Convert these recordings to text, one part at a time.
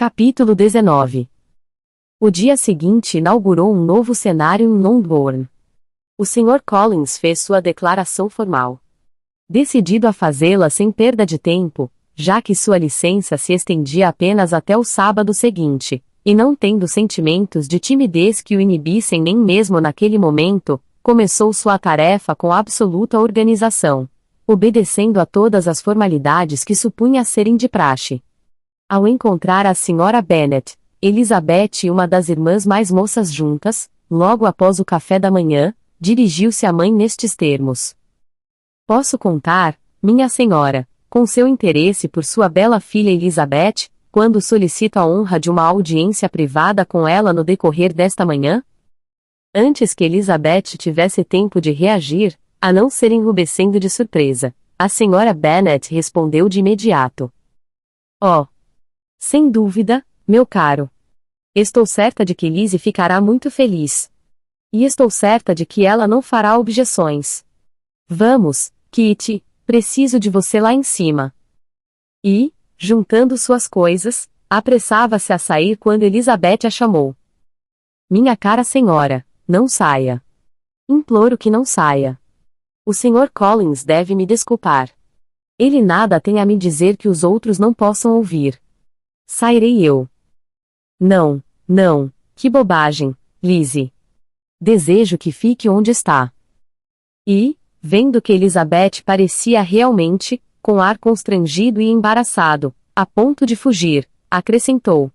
Capítulo 19. O dia seguinte inaugurou um novo cenário em Longbourn. O Sr. Collins fez sua declaração formal. Decidido a fazê-la sem perda de tempo, já que sua licença se estendia apenas até o sábado seguinte, e não tendo sentimentos de timidez que o inibissem nem mesmo naquele momento, começou sua tarefa com absoluta organização, obedecendo a todas as formalidades que supunha serem de praxe. Ao encontrar a Sra. Bennet, Elizabeth e uma das irmãs mais moças juntas, logo após o café da manhã, dirigiu-se à mãe nestes termos. Posso contar, minha senhora, com seu interesse por sua bela filha Elizabeth, quando solicito a honra de uma audiência privada com ela no decorrer desta manhã? Antes que Elizabeth tivesse tempo de reagir, a não ser enrubescendo de surpresa, a Sra. Bennet respondeu de imediato. Oh! Sem dúvida, meu caro. Estou certa de que Lizzie ficará muito feliz. E estou certa de que ela não fará objeções. Vamos, Kitty, preciso de você lá em cima. E, juntando suas coisas, apressava-se a sair quando Elizabeth a chamou. Minha cara senhora, não saia. Imploro que não saia. O Sr. Collins deve me desculpar. Ele nada tem a me dizer que os outros não possam ouvir. Sairei eu. Não, não, que bobagem, Lizzie. Desejo que fique onde está. E, vendo que Elizabeth parecia realmente, com ar constrangido e embaraçado, a ponto de fugir, acrescentou.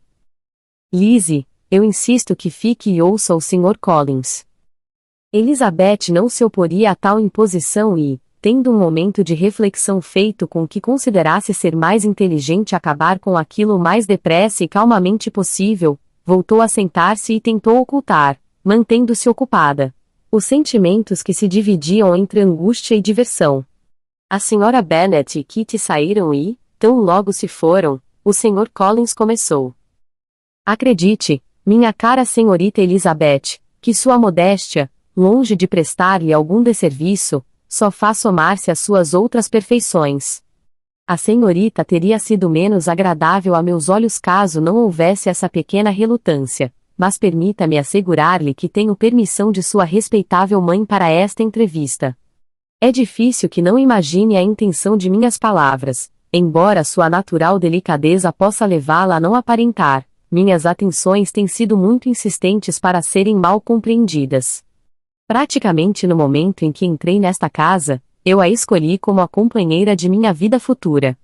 Lizzie, eu insisto que fique e ouça o Sr. Collins. Elizabeth não se oporia a tal imposição e, tendo um momento de reflexão feito com que considerasse ser mais inteligente acabar com aquilo o mais depressa e calmamente possível, voltou a sentar-se e tentou ocultar, mantendo-se ocupada, os sentimentos que se dividiam entre angústia e diversão. A Sra. Bennet e Kitty saíram e, tão logo se foram, o Sr. Collins começou. Acredite, minha cara senhorita Elizabeth, que sua modéstia, longe de prestar-lhe algum desserviço, só faz somar-se às suas outras perfeições. A senhorita teria sido menos agradável a meus olhos caso não houvesse essa pequena relutância, mas permita-me assegurar-lhe que tenho permissão de sua respeitável mãe para esta entrevista. É difícil que não imagine a intenção de minhas palavras, embora sua natural delicadeza possa levá-la a não aparentar, minhas atenções têm sido muito insistentes para serem mal compreendidas. Praticamente no momento em que entrei nesta casa, eu a escolhi como a companheira de minha vida futura.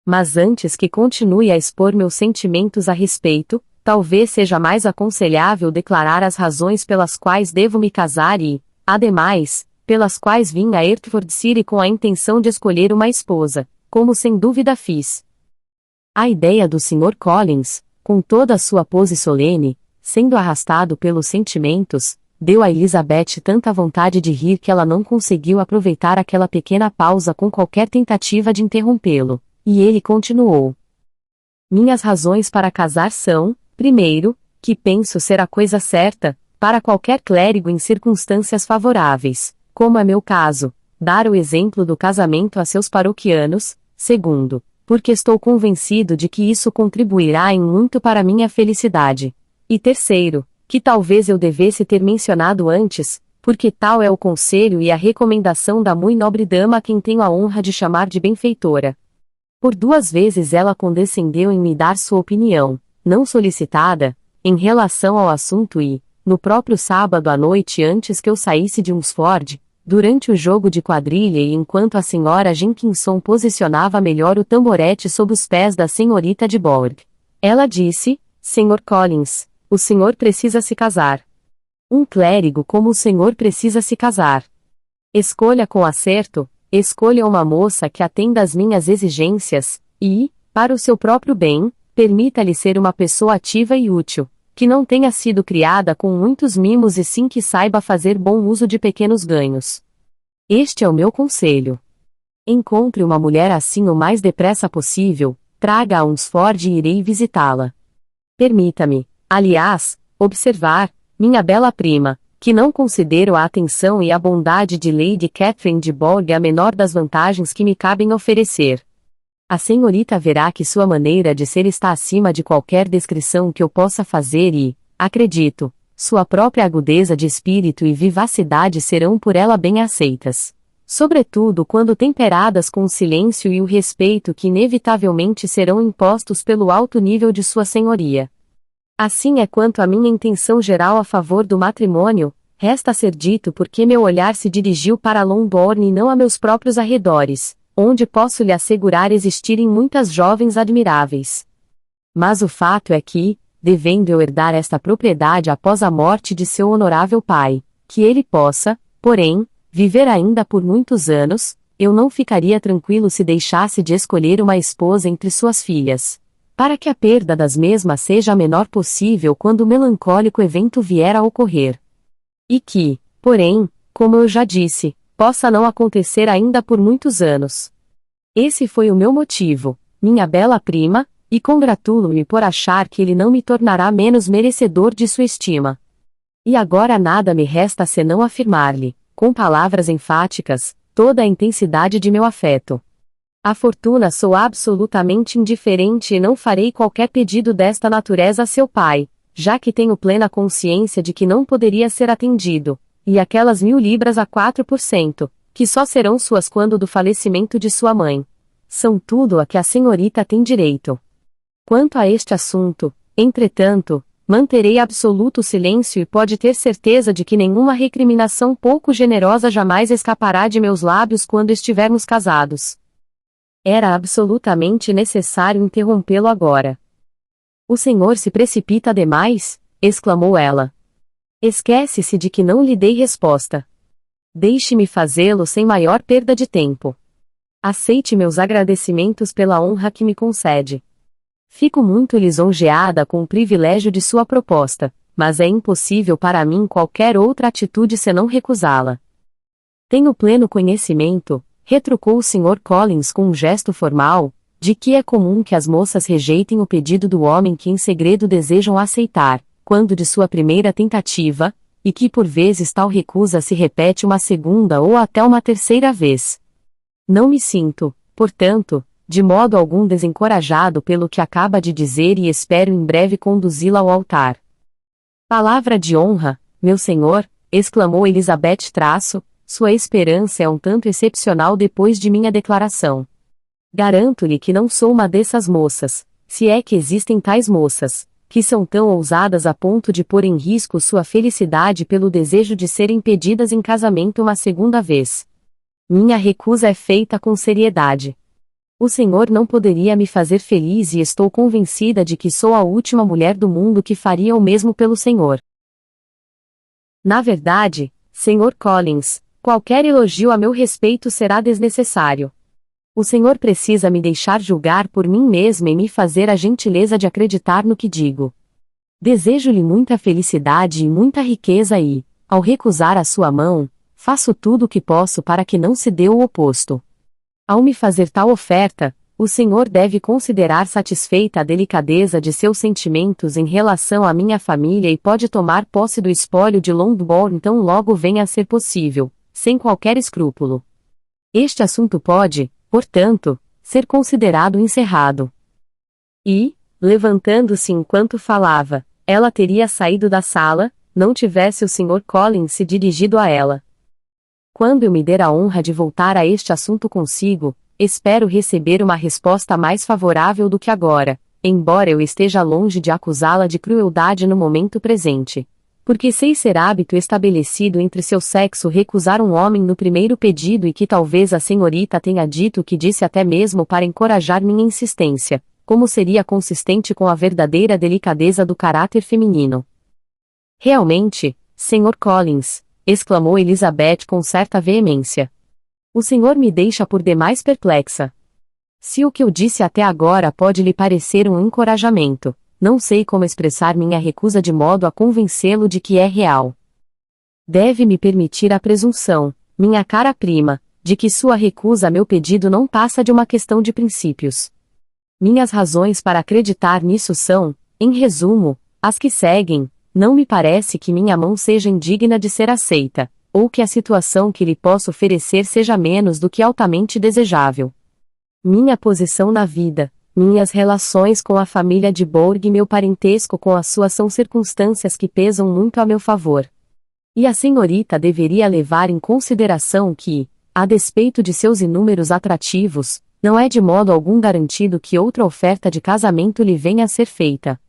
Mas antes que continue a expor meus sentimentos a respeito, talvez seja mais aconselhável declarar as razões pelas quais devo me casar e, ademais, pelas quais vim a Hertfordshire com a intenção de escolher uma esposa, como sem dúvida fiz. A ideia do Sr. Collins, com toda a sua pose solene, sendo arrastado pelos sentimentos, deu a Elizabeth tanta vontade de rir que ela não conseguiu aproveitar aquela pequena pausa com qualquer tentativa de interrompê-lo, e ele continuou. Minhas razões para casar são, primeiro, que penso ser a coisa certa, para qualquer clérigo em circunstâncias favoráveis, como é meu caso, dar o exemplo do casamento a seus paroquianos, segundo, porque estou convencido de que isso contribuirá em muito para minha felicidade, e terceiro, que talvez eu devesse ter mencionado antes, porque tal é o conselho e a recomendação da muito nobre dama a quem tenho a honra de chamar de benfeitora. Por 2 vezes ela condescendeu em me dar sua opinião, não solicitada, em relação ao assunto e, no próprio sábado à noite antes que eu saísse de Hunsford, durante o jogo de quadrilha e enquanto a Sra. Jenkinson posicionava melhor o tamborete sob os pés da senhorita de Bourgh. Ela disse, Sr. Collins, o senhor precisa se casar. Um clérigo como o senhor precisa se casar. Escolha com acerto, escolha uma moça que atenda às minhas exigências, e, para o seu próprio bem, permita-lhe ser uma pessoa ativa e útil, que não tenha sido criada com muitos mimos e sim que saiba fazer bom uso de pequenos ganhos. Este é o meu conselho. Encontre uma mulher assim o mais depressa possível, traga a Hunsford e irei visitá-la. Permita-me, aliás, observar, minha bela prima, que não considero a atenção e a bondade de Lady Catherine de Bourgh a menor das vantagens que me cabem oferecer. A senhorita verá que sua maneira de ser está acima de qualquer descrição que eu possa fazer e, acredito, sua própria agudeza de espírito e vivacidade serão por ela bem aceitas. Sobretudo quando temperadas com o silêncio e o respeito que inevitavelmente serão impostos pelo alto nível de sua senhoria. Assim é quanto à minha intenção geral a favor do matrimônio, resta ser dito porque meu olhar se dirigiu para Longbourn e não a meus próprios arredores, onde posso lhe assegurar existirem muitas jovens admiráveis. Mas o fato é que, devendo eu herdar esta propriedade após a morte de seu honorável pai, que ele possa, porém, viver ainda por muitos anos, eu não ficaria tranquilo se deixasse de escolher uma esposa entre suas filhas, para que a perda das mesmas seja a menor possível quando o melancólico evento vier a ocorrer. E que, porém, como eu já disse, possa não acontecer ainda por muitos anos. Esse foi o meu motivo, minha bela prima, e congratulo-me por achar que ele não me tornará menos merecedor de sua estima. E agora nada me resta senão afirmar-lhe, com palavras enfáticas, toda a intensidade de meu afeto. À fortuna sou absolutamente indiferente e não farei qualquer pedido desta natureza a seu pai, já que tenho plena consciência de que não poderia ser atendido, e aquelas 1.000 libras a 4%, que só serão suas quando do falecimento de sua mãe, são tudo a que a senhorita tem direito. Quanto a este assunto, entretanto, manterei absoluto silêncio e pode ter certeza de que nenhuma recriminação pouco generosa jamais escapará de meus lábios quando estivermos casados. Era absolutamente necessário interrompê-lo agora. O senhor se precipita demais? Exclamou ela. Esquece-se de que não lhe dei resposta. Deixe-me fazê-lo sem maior perda de tempo. Aceite meus agradecimentos pela honra que me concede. Fico muito lisonjeada com o privilégio de sua proposta, mas é impossível para mim qualquer outra atitude senão recusá-la. Tenho pleno conhecimento, retrucou o Sr. Collins com um gesto formal, de que é comum que as moças rejeitem o pedido do homem que em segredo desejam aceitar, quando de sua primeira tentativa, e que por vezes tal recusa se repete uma segunda ou até uma terceira vez. Não me sinto, portanto, de modo algum desencorajado pelo que acaba de dizer e espero em breve conduzi-la ao altar. Palavra de honra, meu senhor, exclamou Elizabeth Traço, sua esperança é um tanto excepcional depois de minha declaração. Garanto-lhe que não sou uma dessas moças, se é que existem tais moças, que são tão ousadas a ponto de pôr em risco sua felicidade pelo desejo de serem pedidas em casamento uma segunda vez. Minha recusa é feita com seriedade. O senhor não poderia me fazer feliz e estou convencida de que sou a última mulher do mundo que faria o mesmo pelo senhor. Na verdade, Sr. Collins, qualquer elogio a meu respeito será desnecessário. O senhor precisa me deixar julgar por mim mesma e me fazer a gentileza de acreditar no que digo. Desejo-lhe muita felicidade e muita riqueza e, ao recusar a sua mão, faço tudo o que posso para que não se dê o oposto. Ao me fazer tal oferta, o senhor deve considerar satisfeita a delicadeza de seus sentimentos em relação à minha família e pode tomar posse do espólio de Longbourn tão logo venha a ser possível, sem qualquer escrúpulo. Este assunto pode, portanto, ser considerado encerrado. E, levantando-se enquanto falava, ela teria saído da sala, não tivesse o Sr. Collins se dirigido a ela. Quando eu me der a honra de voltar a este assunto consigo, espero receber uma resposta mais favorável do que agora, embora eu esteja longe de acusá-la de crueldade no momento presente. Porque sei ser hábito estabelecido entre seu sexo recusar um homem no primeiro pedido e que talvez a senhorita tenha dito o que disse até mesmo para encorajar minha insistência, como seria consistente com a verdadeira delicadeza do caráter feminino. Realmente, Sr. Collins, exclamou Elizabeth com certa veemência. O senhor me deixa por demais perplexa. Se o que eu disse até agora pode lhe parecer um encorajamento, não sei como expressar minha recusa de modo a convencê-lo de que é real. Deve me permitir a presunção, minha cara prima, de que sua recusa a meu pedido não passa de uma questão de princípios. Minhas razões para acreditar nisso são, em resumo, as que seguem. Não me parece que minha mão seja indigna de ser aceita, ou que a situação que lhe posso oferecer seja menos do que altamente desejável. Minha posição na vida, minhas relações com a família de Borg e meu parentesco com a sua são circunstâncias que pesam muito a meu favor. E a senhorita deveria levar em consideração que, a despeito de seus inúmeros atrativos, não é de modo algum garantido que outra oferta de casamento lhe venha a ser feita.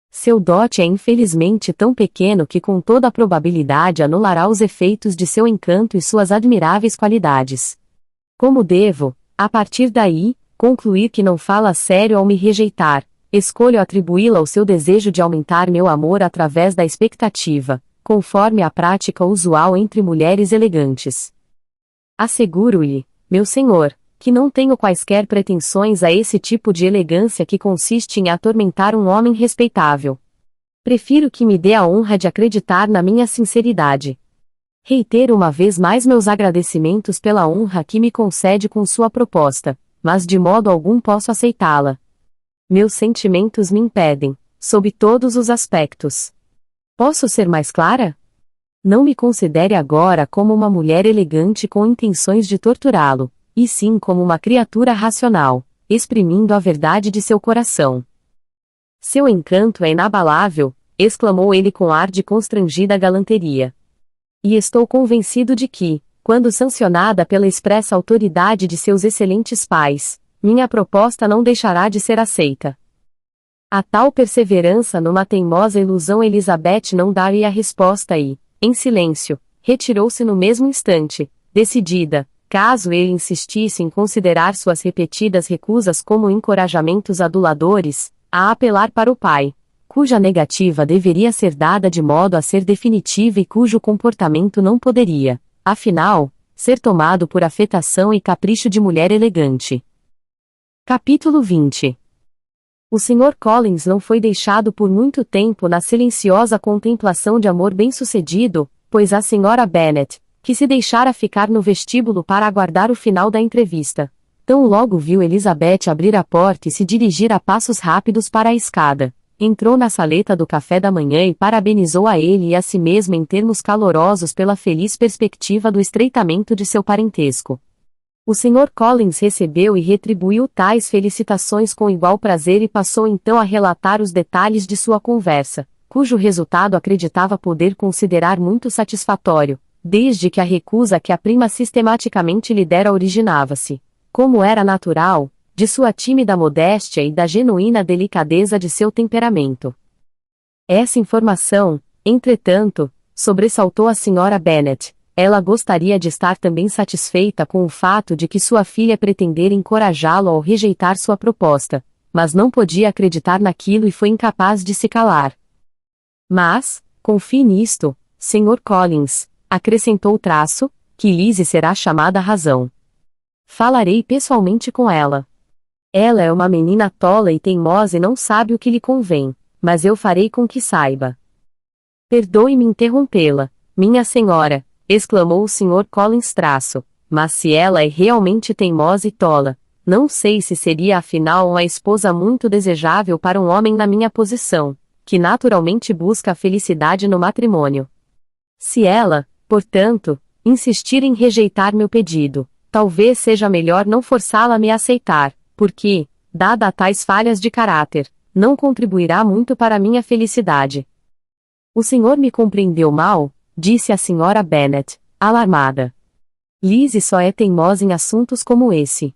Seu dote é infelizmente tão pequeno que com toda a probabilidade anulará os efeitos de seu encanto e suas admiráveis qualidades. Como devo, a partir daí, concluir que não fala sério ao me rejeitar, escolho atribuí-la ao seu desejo de aumentar meu amor através da expectativa, conforme a prática usual entre mulheres elegantes. Asseguro-lhe, meu senhor, que não tenho quaisquer pretensões a esse tipo de elegância que consiste em atormentar um homem respeitável. Prefiro que me dê a honra de acreditar na minha sinceridade. Reitero uma vez mais meus agradecimentos pela honra que me concede com sua proposta, mas de modo algum posso aceitá-la. Meus sentimentos me impedem, sob todos os aspectos. Posso ser mais clara? Não me considere agora como uma mulher elegante com intenções de torturá-lo, e sim como uma criatura racional, exprimindo a verdade de seu coração. Seu encanto é inabalável, exclamou ele com ar de constrangida galanteria. E estou convencido de que, quando sancionada pela expressa autoridade de seus excelentes pais, minha proposta não deixará de ser aceita. A tal perseverança numa teimosa ilusão Elizabeth não daria a resposta e, em silêncio, retirou-se no mesmo instante, decidida, caso ele insistisse em considerar suas repetidas recusas como encorajamentos aduladores, a apelar para o pai, cuja negativa deveria ser dada de modo a ser definitiva e cujo comportamento não poderia, afinal, ser tomado por afetação e capricho de mulher elegante. Capítulo 20. O Sr. Collins não foi deixado por muito tempo na silenciosa contemplação de amor bem-sucedido, pois a Sra. Bennet, que se deixara ficar no vestíbulo para aguardar o final da entrevista, tão logo viu Elizabeth abrir a porta e se dirigir a passos rápidos para a escada, entrou na saleta do café da manhã e parabenizou a ele e a si mesma em termos calorosos pela feliz perspectiva do estreitamento de seu parentesco. O Sr. Collins recebeu e retribuiu tais felicitações com igual prazer e passou então a relatar os detalhes de sua conversa, cujo resultado acreditava poder considerar muito satisfatório, desde que a recusa que a prima sistematicamente lhe dera originava-se, como era natural, de sua tímida modéstia e da genuína delicadeza de seu temperamento. Essa informação, entretanto, sobressaltou a Sra. Bennet. Ela gostaria de estar também satisfeita com o fato de que sua filha pretendera encorajá-lo ao rejeitar sua proposta, mas não podia acreditar naquilo e foi incapaz de se calar. Mas, confie nisto, Sr. Collins, acrescentou o traço, que Lizzie será chamada à razão. Falarei pessoalmente com ela. Ela é uma menina tola e teimosa e não sabe o que lhe convém, mas eu farei com que saiba. Perdoe-me interrompê-la, minha senhora, exclamou o Sr. Collins traço, mas se ela é realmente teimosa e tola, não sei se seria afinal uma esposa muito desejável para um homem na minha posição, que naturalmente busca a felicidade no matrimônio. Se ela, portanto, insistir em rejeitar meu pedido, talvez seja melhor não forçá-la a me aceitar, porque, dada a tais falhas de caráter, não contribuirá muito para minha felicidade. O senhor me compreendeu mal? Disse a Sra. Bennet, alarmada. Lizzie só é teimosa em assuntos como esse.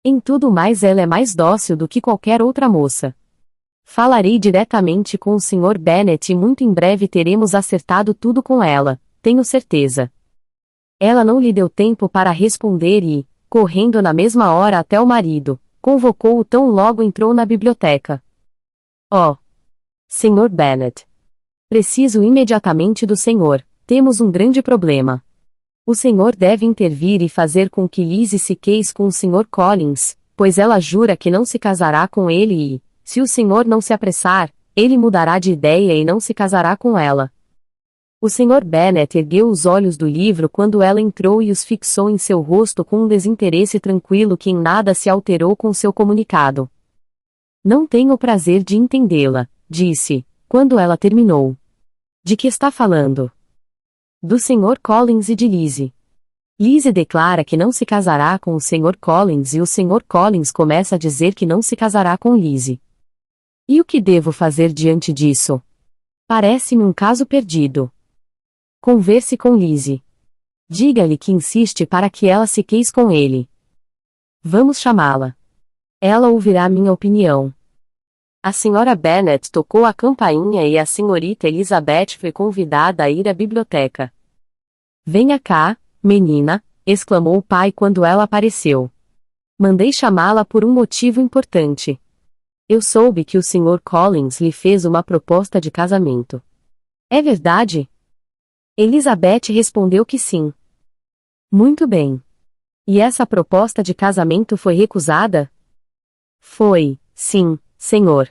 Em tudo mais ela é mais dócil do que qualquer outra moça. Falarei diretamente com o Sr. Bennet e muito em breve teremos acertado tudo com ela, tenho certeza. Ela não lhe deu tempo para responder e, correndo na mesma hora até o marido, convocou-o tão logo entrou na biblioteca. Oh! Sr. Bennet. Preciso imediatamente do senhor, temos um grande problema. O senhor deve intervir e fazer com que Lizzie se queise com o Sr. Collins, pois ela jura que não se casará com ele e, se o senhor não se apressar, ele mudará de ideia e não se casará com ela. O Sr. Bennet ergueu os olhos do livro quando ela entrou e os fixou em seu rosto com um desinteresse tranquilo que em nada se alterou com seu comunicado. Não tenho o prazer de entendê-la, disse, quando ela terminou. De que está falando? Do Sr. Collins e de Lizzie. Lizzie declara que não se casará com o Sr. Collins e o Sr. Collins começa a dizer que não se casará com Lizzie. E o que devo fazer diante disso? Parece-me um caso perdido. Converse com Lizzie. Diga-lhe que insiste para que ela se case com ele. Vamos chamá-la. Ela ouvirá minha opinião. A Sra. Bennet tocou a campainha e a Srta. Elizabeth foi convidada a ir à biblioteca. Venha cá, menina, exclamou o pai quando ela apareceu. Mandei chamá-la por um motivo importante. Eu soube que o Sr. Collins lhe fez uma proposta de casamento. É verdade? Elizabeth respondeu que sim. Muito bem. E essa proposta de casamento foi recusada? Foi, sim, senhor.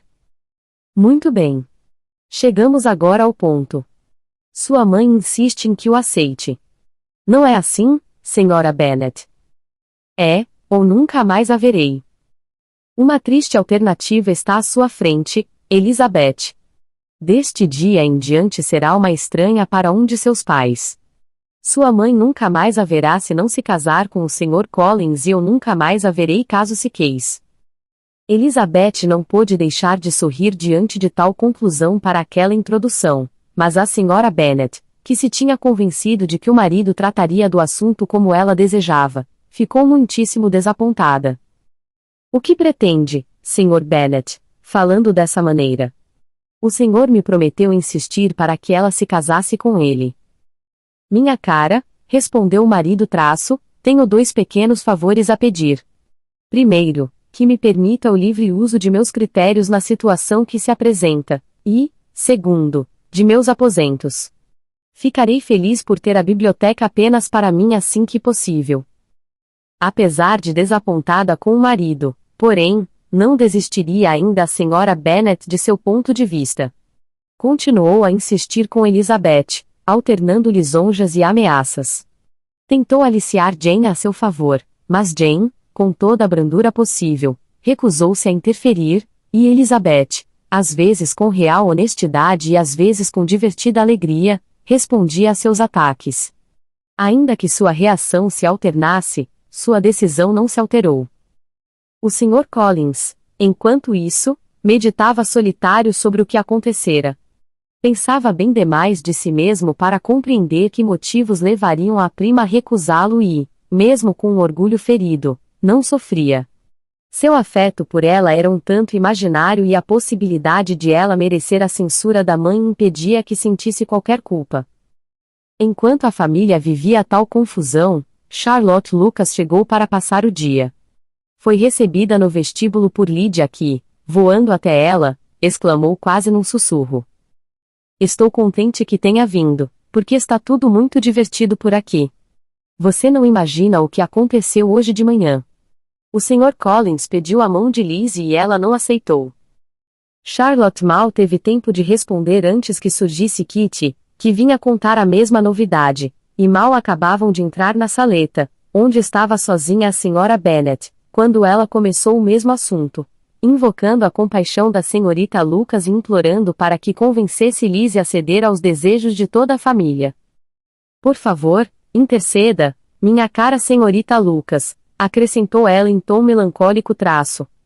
Muito bem. Chegamos agora ao ponto. Sua mãe insiste em que o aceite. Não é assim, Sra. Bennet? É, ou nunca mais a verei. Uma triste alternativa está à sua frente, Elizabeth. Deste dia em diante será uma estranha para um de seus pais. Sua mãe nunca mais a verá se não se casar com o Sr. Collins e eu nunca mais a verei caso se case. Elizabeth não pôde deixar de sorrir diante de tal conclusão para aquela introdução, mas a Sra. Bennet, que se tinha convencido de que o marido trataria do assunto como ela desejava, ficou muitíssimo desapontada. O que pretende, Sr. Bennet, falando dessa maneira? O senhor me prometeu insistir para que ela se casasse com ele. Minha cara, respondeu o marido tenho 2 pequenos favores a pedir. Primeiro, que me permita o livre uso de meus critérios na situação que se apresenta, e, segundo, de meus aposentos. Ficarei feliz por ter a biblioteca apenas para mim assim que possível. Apesar de desapontada com o marido, porém, não desistiria ainda a Sra. Bennet de seu ponto de vista. Continuou a insistir com Elizabeth, alternando lisonjas e ameaças. Tentou aliciar Jane a seu favor, mas Jane, com toda a brandura possível, recusou-se a interferir, e Elizabeth, às vezes com real honestidade e às vezes com divertida alegria, respondia a seus ataques. Ainda que sua reação se alternasse, sua decisão não se alterou. O Sr. Collins, enquanto isso, meditava solitário sobre o que acontecera. Pensava bem demais de si mesmo para compreender que motivos levariam a prima a recusá-lo e, mesmo com o orgulho ferido, não sofria. Seu afeto por ela era um tanto imaginário e a possibilidade de ela merecer a censura da mãe impedia que sentisse qualquer culpa. Enquanto a família vivia tal confusão, Charlotte Lucas chegou para passar o dia. Foi recebida no vestíbulo por Lydia que, voando até ela, exclamou quase num sussurro. Estou contente que tenha vindo, porque está tudo muito divertido por aqui. Você não imagina o que aconteceu hoje de manhã. O Sr. Collins pediu a mão de Lizzie e ela não aceitou. Charlotte mal teve tempo de responder antes que surgisse Kitty, que vinha contar a mesma novidade, e mal acabavam de entrar na saleta, onde estava sozinha a Sra. Bennet, quando ela começou o mesmo assunto, invocando a compaixão da senhorita Lucas e implorando para que convencesse Lizzie a ceder aos desejos de toda a família. Por favor, interceda, minha cara senhorita Lucas, acrescentou ela em tom melancólico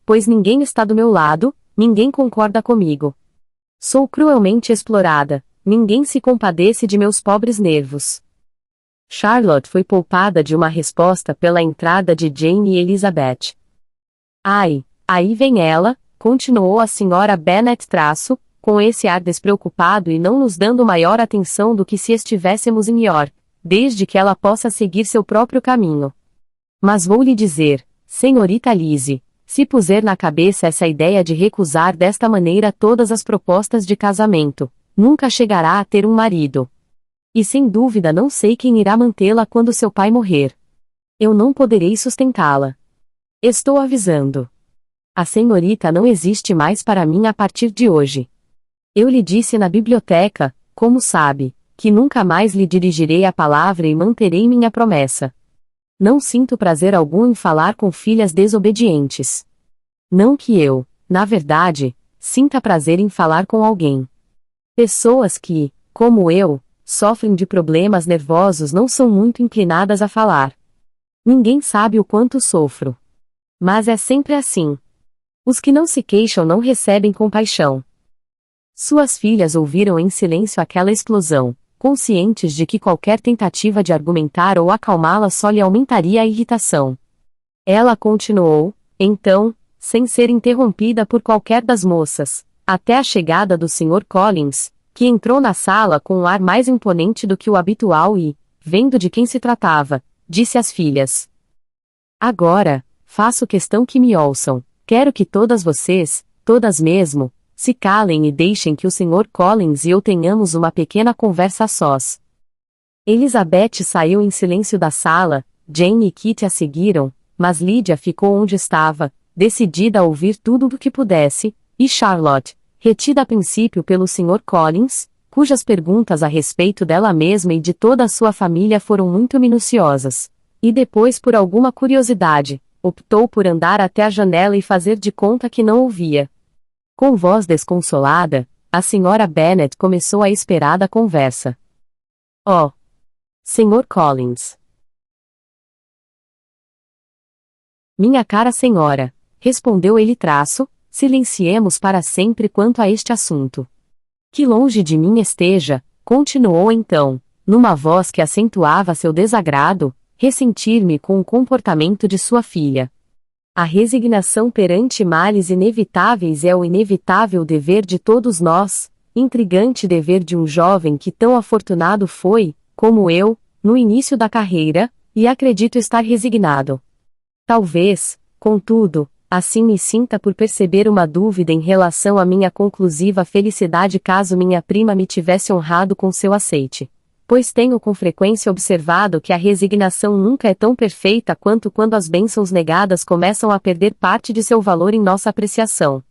pois ninguém está do meu lado, ninguém concorda comigo. Sou cruelmente explorada, ninguém se compadece de meus pobres nervos. Charlotte foi poupada de uma resposta pela entrada de Jane e Elizabeth. Ai, aí vem ela, continuou a Sra. Bennet com esse ar despreocupado e não nos dando maior atenção do que se estivéssemos em York, desde que ela possa seguir seu próprio caminho. Mas vou lhe dizer, senhorita Lizzie, se puser na cabeça essa ideia de recusar desta maneira todas as propostas de casamento, nunca chegará a ter um marido. E sem dúvida não sei quem irá mantê-la quando seu pai morrer. Eu não poderei sustentá-la. Estou avisando. A senhorita não existe mais para mim a partir de hoje. Eu lhe disse na biblioteca, como sabe, que nunca mais lhe dirigirei a palavra e manterei minha promessa. Não sinto prazer algum em falar com filhas desobedientes. Não que eu, na verdade, sinta prazer em falar com alguém. Pessoas que, como eu, sofrem de problemas nervosos não são muito inclinadas a falar. Ninguém sabe o quanto sofro. Mas é sempre assim. Os que não se queixam não recebem compaixão. Suas filhas ouviram em silêncio aquela explosão, conscientes de que qualquer tentativa de argumentar ou acalmá-la só lhe aumentaria a irritação. Ela continuou, então, sem ser interrompida por qualquer das moças, até a chegada do Sr. Collins, que entrou na sala com um ar mais imponente do que o habitual e, vendo de quem se tratava, disse às filhas: Agora, faço questão que me ouçam, quero que todas vocês, todas mesmo, se calem e deixem que o Sr. Collins e eu tenhamos uma pequena conversa a sós. Elizabeth saiu em silêncio da sala, Jane e Kitty a seguiram, mas Lydia ficou onde estava, decidida a ouvir tudo o que pudesse, e Charlotte, retida a princípio pelo Sr. Collins, cujas perguntas a respeito dela mesma e de toda a sua família foram muito minuciosas, e depois por alguma curiosidade, optou por andar até a janela e fazer de conta que não ouvia. Com voz desconsolada, a Sra. Bennet começou a esperada conversa. Oh! Sr. Collins! Minha cara senhora, respondeu ele silenciemos para sempre quanto a este assunto. Que longe de mim esteja, continuou então, numa voz que acentuava seu desagrado, ressentir-me com o comportamento de sua filha. A resignação perante males inevitáveis é o inevitável dever de todos nós, intrigante dever de um jovem que tão afortunado foi, como eu, no início da carreira, e acredito estar resignado. Talvez, contudo, assim me sinta por perceber uma dúvida em relação à minha conclusiva felicidade caso minha prima me tivesse honrado com seu aceite. Pois tenho com frequência observado que a resignação nunca é tão perfeita quanto quando as bênçãos negadas começam a perder parte de seu valor em nossa apreciação.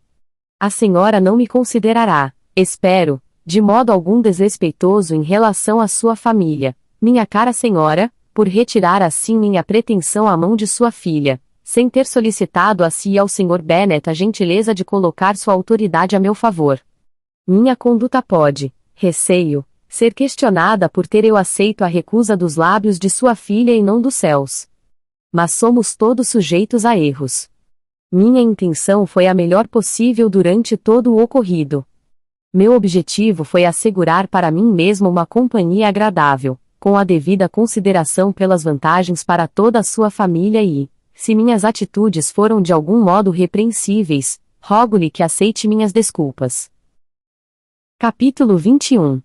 A senhora não me considerará, espero, de modo algum desrespeitoso em relação à sua família, minha cara senhora, por retirar assim minha pretensão à mão de sua filha, sem ter solicitado a si e ao Sr. Bennet a gentileza de colocar sua autoridade a meu favor. Minha conduta pode, receio, ser questionada por ter eu aceito a recusa dos lábios de sua filha e não dos céus. Mas somos todos sujeitos a erros. Minha intenção foi a melhor possível durante todo o ocorrido. Meu objetivo foi assegurar para mim mesmo uma companhia agradável, com a devida consideração pelas vantagens para toda a sua família e, se minhas atitudes foram de algum modo repreensíveis, rogo-lhe que aceite minhas desculpas. Capítulo 21.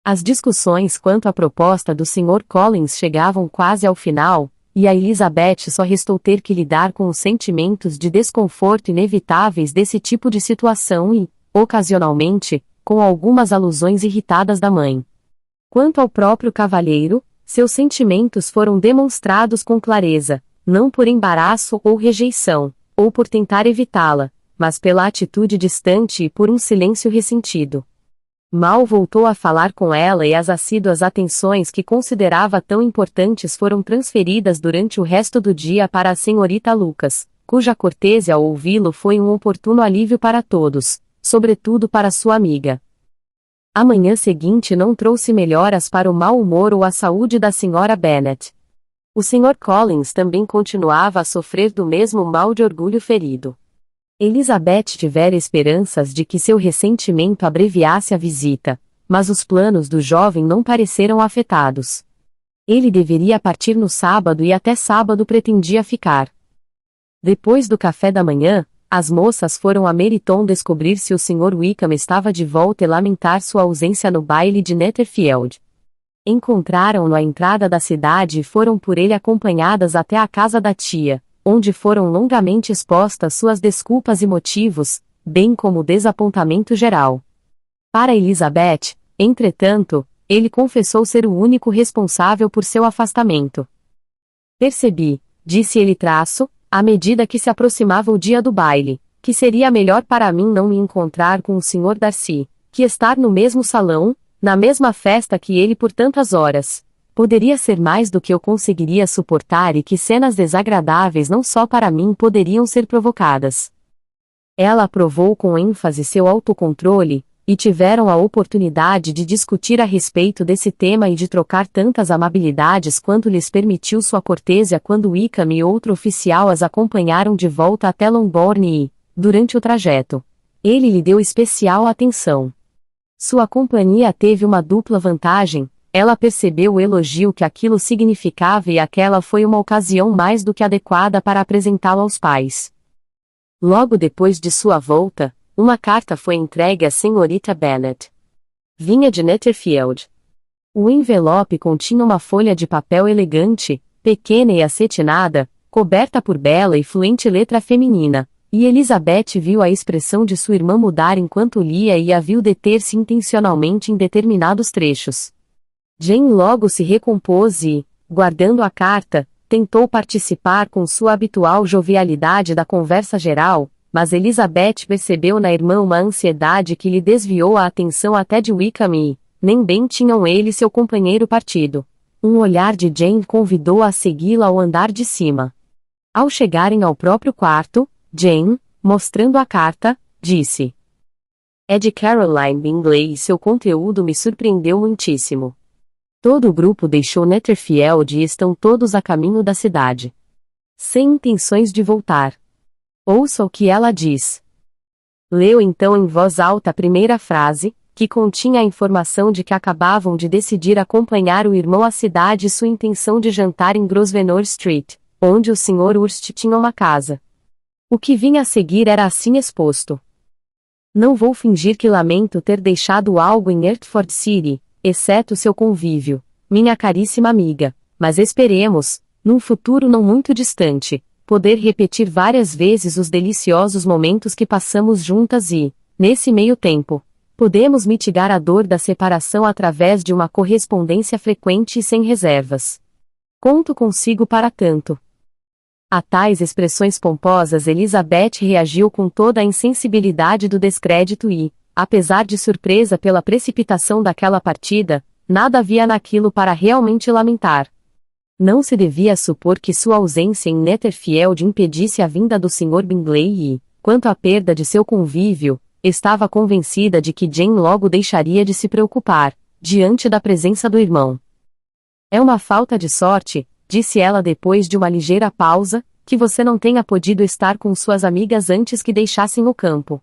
As discussões quanto à proposta do Sr. Collins chegavam quase ao final, e a Elizabeth só restou ter que lidar com os sentimentos de desconforto inevitáveis desse tipo de situação e, ocasionalmente, com algumas alusões irritadas da mãe. Quanto ao próprio cavalheiro, seus sentimentos foram demonstrados com clareza, não por embaraço ou rejeição, ou por tentar evitá-la, mas pela atitude distante e por um silêncio ressentido. Mal voltou a falar com ela e as assíduas atenções que considerava tão importantes foram transferidas durante o resto do dia para a senhorita Lucas, cuja cortesia ao ouvi-lo foi um oportuno alívio para todos, sobretudo para sua amiga. A manhã seguinte não trouxe melhoras para o mau humor ou a saúde da Sra. Bennet. O Sr. Collins também continuava a sofrer do mesmo mal de orgulho ferido. Elizabeth tivera esperanças de que seu ressentimento abreviasse a visita, mas os planos do jovem não pareceram afetados. Ele deveria partir no sábado e até sábado pretendia ficar. Depois do café da manhã, as moças foram a Meryton descobrir se o Sr. Wickham estava de volta e lamentar sua ausência no baile de Netherfield. Encontraram-no à entrada da cidade e foram por ele acompanhadas até a casa da tia, onde foram longamente expostas suas desculpas e motivos, bem como o desapontamento geral. Para Elizabeth, entretanto, ele confessou ser o único responsável por seu afastamento. Percebi, disse ele à medida que se aproximava o dia do baile, que seria melhor para mim não me encontrar com o Sr. Darcy, que estar no mesmo salão, na mesma festa que ele por tantas horas. Poderia ser mais do que eu conseguiria suportar e que cenas desagradáveis não só para mim poderiam ser provocadas. Ela aprovou com ênfase seu autocontrole, e tiveram a oportunidade de discutir a respeito desse tema e de trocar tantas amabilidades quanto lhes permitiu sua cortesia quando Wickham e outro oficial as acompanharam de volta até Longbourn e, durante o trajeto, ele lhe deu especial atenção. Sua companhia teve uma dupla vantagem: ela percebeu o elogio que aquilo significava e aquela foi uma ocasião mais do que adequada para apresentá-lo aos pais. Logo depois de sua volta, uma carta foi entregue à senhorita Bennet. Vinha de Netherfield. O envelope continha uma folha de papel elegante, pequena e acetinada, coberta por bela e fluente letra feminina, e Elizabeth viu a expressão de sua irmã mudar enquanto lia e a viu deter-se intencionalmente em determinados trechos. Jane logo se recompôs e, guardando a carta, tentou participar com sua habitual jovialidade da conversa geral, mas Elizabeth percebeu na irmã uma ansiedade que lhe desviou a atenção até de Wickham e, nem bem tinham ele e seu companheiro partido. Um olhar de Jane convidou-a a segui-la ao andar de cima. Ao chegarem ao próprio quarto, Jane, mostrando a carta, disse: "É de Caroline Bingley e seu conteúdo me surpreendeu muitíssimo. Todo o grupo deixou Netherfield e estão todos a caminho da cidade. Sem intenções de voltar. Ouça o que ela diz." Leu então em voz alta a primeira frase, que continha a informação de que acabavam de decidir acompanhar o irmão à cidade e sua intenção de jantar em Grosvenor Street, onde o Sr. Hurst tinha uma casa. O que vinha a seguir era assim exposto. "Não vou fingir que lamento ter deixado algo em Hertford City, exceto seu convívio, minha caríssima amiga, mas esperemos, num futuro não muito distante, poder repetir várias vezes os deliciosos momentos que passamos juntas e, nesse meio tempo, podemos mitigar a dor da separação através de uma correspondência frequente e sem reservas. Conto consigo para tanto." A tais expressões pomposas Elizabeth reagiu com toda a insensibilidade do descrédito e, apesar de surpresa pela precipitação daquela partida, nada havia naquilo para realmente lamentar. Não se devia supor que sua ausência em Netherfield impedisse a vinda do Sr. Bingley e, quanto à perda de seu convívio, estava convencida de que Jane logo deixaria de se preocupar, diante da presença do irmão. "É uma falta de sorte", disse ela depois de uma ligeira pausa, "que você não tenha podido estar com suas amigas antes que deixassem o campo.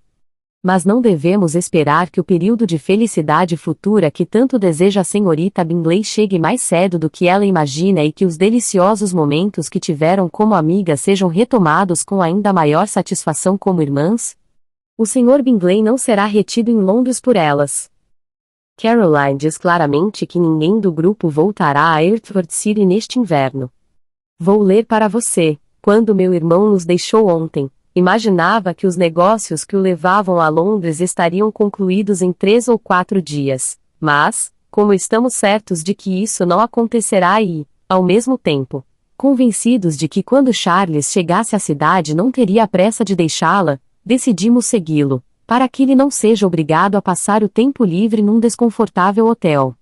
Mas não devemos esperar que o período de felicidade futura que tanto deseja a senhorita Bingley chegue mais cedo do que ela imagina e que os deliciosos momentos que tiveram como amigas sejam retomados com ainda maior satisfação como irmãs? O Sr. Bingley não será retido em Londres por elas. Caroline diz claramente que ninguém do grupo voltará a Hertford City neste inverno. Vou ler para você. Quando meu irmão nos deixou ontem, imaginava que os negócios que o levavam a Londres estariam concluídos em 3 ou 4 dias, mas, como estamos certos de que isso não acontecerá e, ao mesmo tempo, convencidos de que quando Charles chegasse à cidade não teria pressa de deixá-la, decidimos segui-lo, para que ele não seja obrigado a passar o tempo livre num desconfortável hotel.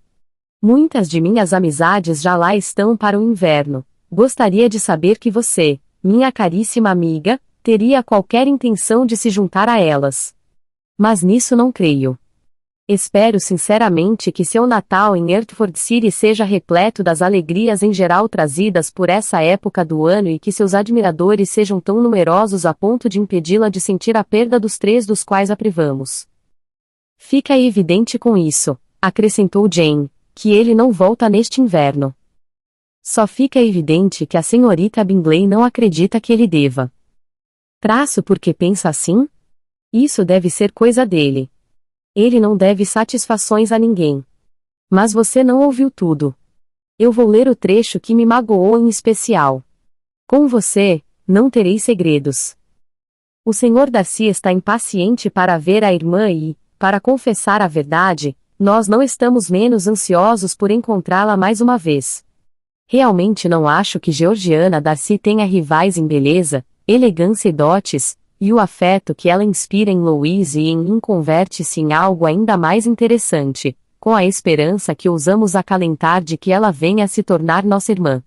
Muitas de minhas amizades já lá estão para o inverno. Gostaria de saber que você, minha caríssima amiga, teria qualquer intenção de se juntar a elas. Mas nisso não creio. Espero sinceramente que seu Natal em Hertford City seja repleto das alegrias em geral trazidas por essa época do ano e que seus admiradores sejam tão numerosos a ponto de impedi-la de sentir a perda dos 3 dos quais a privamos. Fica evidente com isso, acrescentou Jane, que ele não volta neste inverno. Só fica evidente que a senhorita Bingley não acredita que ele deva. Traço porque pensa assim? Isso deve ser coisa dele. Ele não deve satisfações a ninguém. Mas você não ouviu tudo. Eu vou ler o trecho que me magoou em especial. Com você, não terei segredos. O Sr. Darcy está impaciente para ver a irmã e, para confessar a verdade, nós não estamos menos ansiosos por encontrá-la mais uma vez. Realmente não acho que Georgiana Darcy tenha rivais em beleza, elegância e dotes, e o afeto que ela inspira em Louise e em mim converte-se em algo ainda mais interessante, com a esperança que ousamos acalentar de que ela venha a se tornar nossa irmã.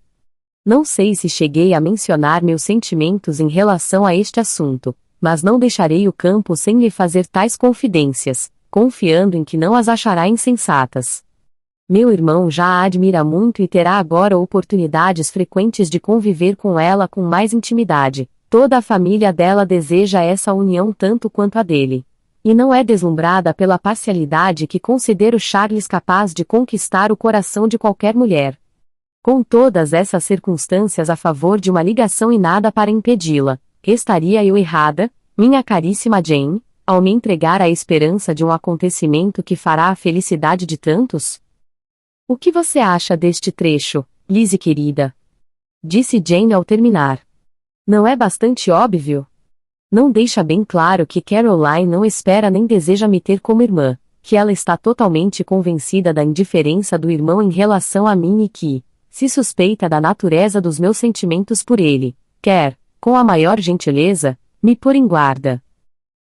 Não sei se cheguei a mencionar meus sentimentos em relação a este assunto, mas não deixarei o campo sem lhe fazer tais confidências. confiando em que não as achará insensatas. Meu irmão já a admira muito e terá agora oportunidades frequentes de conviver com ela com mais intimidade. Toda a família dela deseja essa união tanto quanto a dele. E não é deslumbrada pela parcialidade que considero Charles capaz de conquistar o coração de qualquer mulher. Com todas essas circunstâncias a favor de uma ligação e nada para impedi-la, estaria eu errada, minha caríssima Jane, ao me entregar à esperança de um acontecimento que fará a felicidade de tantos? O que você acha deste trecho, Lizzie querida? Disse Jane ao terminar. Não é bastante óbvio? Não deixa bem claro que Caroline não espera nem deseja me ter como irmã, que ela está totalmente convencida da indiferença do irmão em relação a mim e que, se suspeita da natureza dos meus sentimentos por ele, quer, com a maior gentileza, me pôr em guarda.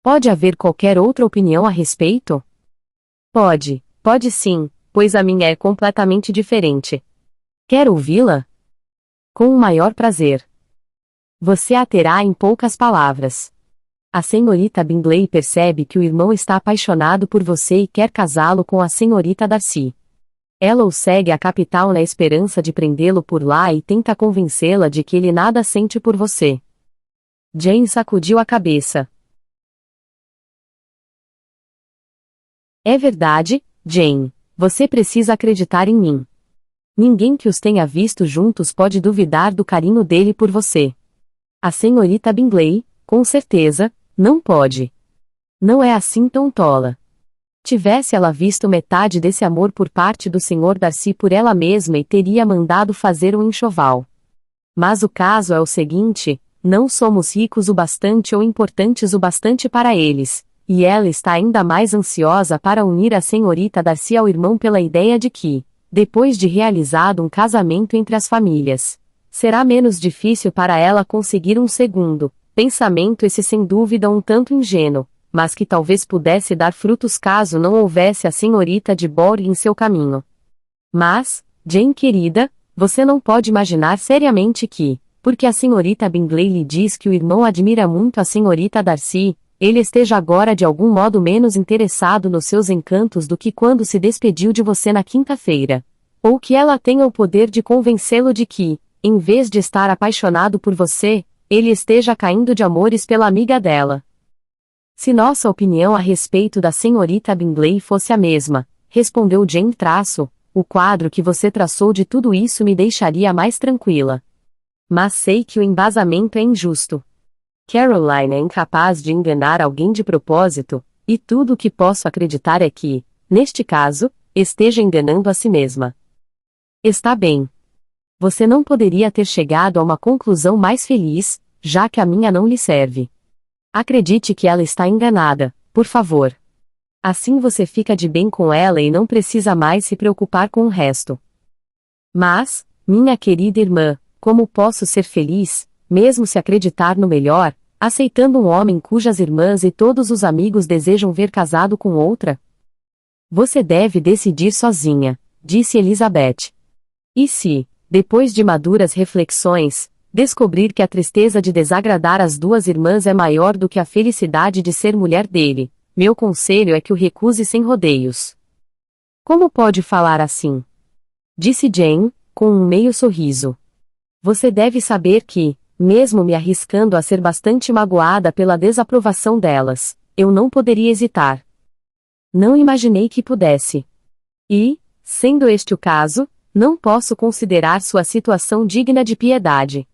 Pode haver qualquer outra opinião a respeito? Pode sim, pois a minha é completamente diferente. Quer ouvi-la? Com o maior prazer. Você a terá em poucas palavras. A senhorita Bingley percebe que o irmão está apaixonado por você e quer casá-lo com a senhorita Darcy. Ela o segue à capital na esperança de prendê-lo por lá e tenta convencê-la de que ele nada sente por você. Jane sacudiu a cabeça. É verdade, Jane. Você precisa acreditar em mim. Ninguém que os tenha visto juntos pode duvidar do carinho dele por você. A senhorita Bingley, com certeza, não pode. Não é assim tão tola. Tivesse ela visto metade desse amor por parte do Sr. Darcy por ela mesma e teria mandado fazer um enxoval. Mas o caso é o seguinte, não somos ricos o bastante ou importantes o bastante para eles, e ela está ainda mais ansiosa para unir a senhorita Darcy ao irmão pela ideia de que, depois de realizado um casamento entre as famílias, será menos difícil para ela conseguir um segundo. Pensamento esse sem dúvida um tanto ingênuo, mas que talvez pudesse dar frutos caso não houvesse a senhorita de Bory em seu caminho. Mas, Jane querida, você não pode imaginar seriamente que, porque a senhorita Bingley lhe diz que o irmão admira muito a senhorita Darcy, ele esteja agora de algum modo menos interessado nos seus encantos do que quando se despediu de você na quinta-feira. Ou que ela tenha o poder de convencê-lo de que, em vez de estar apaixonado por você, ele esteja caindo de amores pela amiga dela. Se nossa opinião a respeito da senhorita Bingley fosse a mesma, respondeu Jane o quadro que você traçou de tudo isso me deixaria mais tranquila. Mas sei que o embasamento é injusto. Caroline é incapaz de enganar alguém de propósito, e tudo o que posso acreditar é que, neste caso, esteja enganando a si mesma. Está bem. Você não poderia ter chegado a uma conclusão mais feliz, já que a minha não lhe serve. Acredite que ela está enganada, por favor. Assim você fica de bem com ela e não precisa mais se preocupar com o resto. Mas, minha querida irmã, como posso ser feliz, mesmo se acreditar no melhor, aceitando um homem cujas irmãs e todos os amigos desejam ver casado com outra? Você deve decidir sozinha, disse Elizabeth. E se, depois de maduras reflexões, descobrir que a tristeza de desagradar as duas irmãs é maior do que a felicidade de ser mulher dele, meu conselho é que o recuse sem rodeios. Como pode falar assim? Disse Jane, com um meio sorriso. Você deve saber que, mesmo me arriscando a ser bastante magoada pela desaprovação delas, eu não poderia hesitar. Não imaginei que pudesse. E, sendo este o caso, não posso considerar sua situação digna de piedade.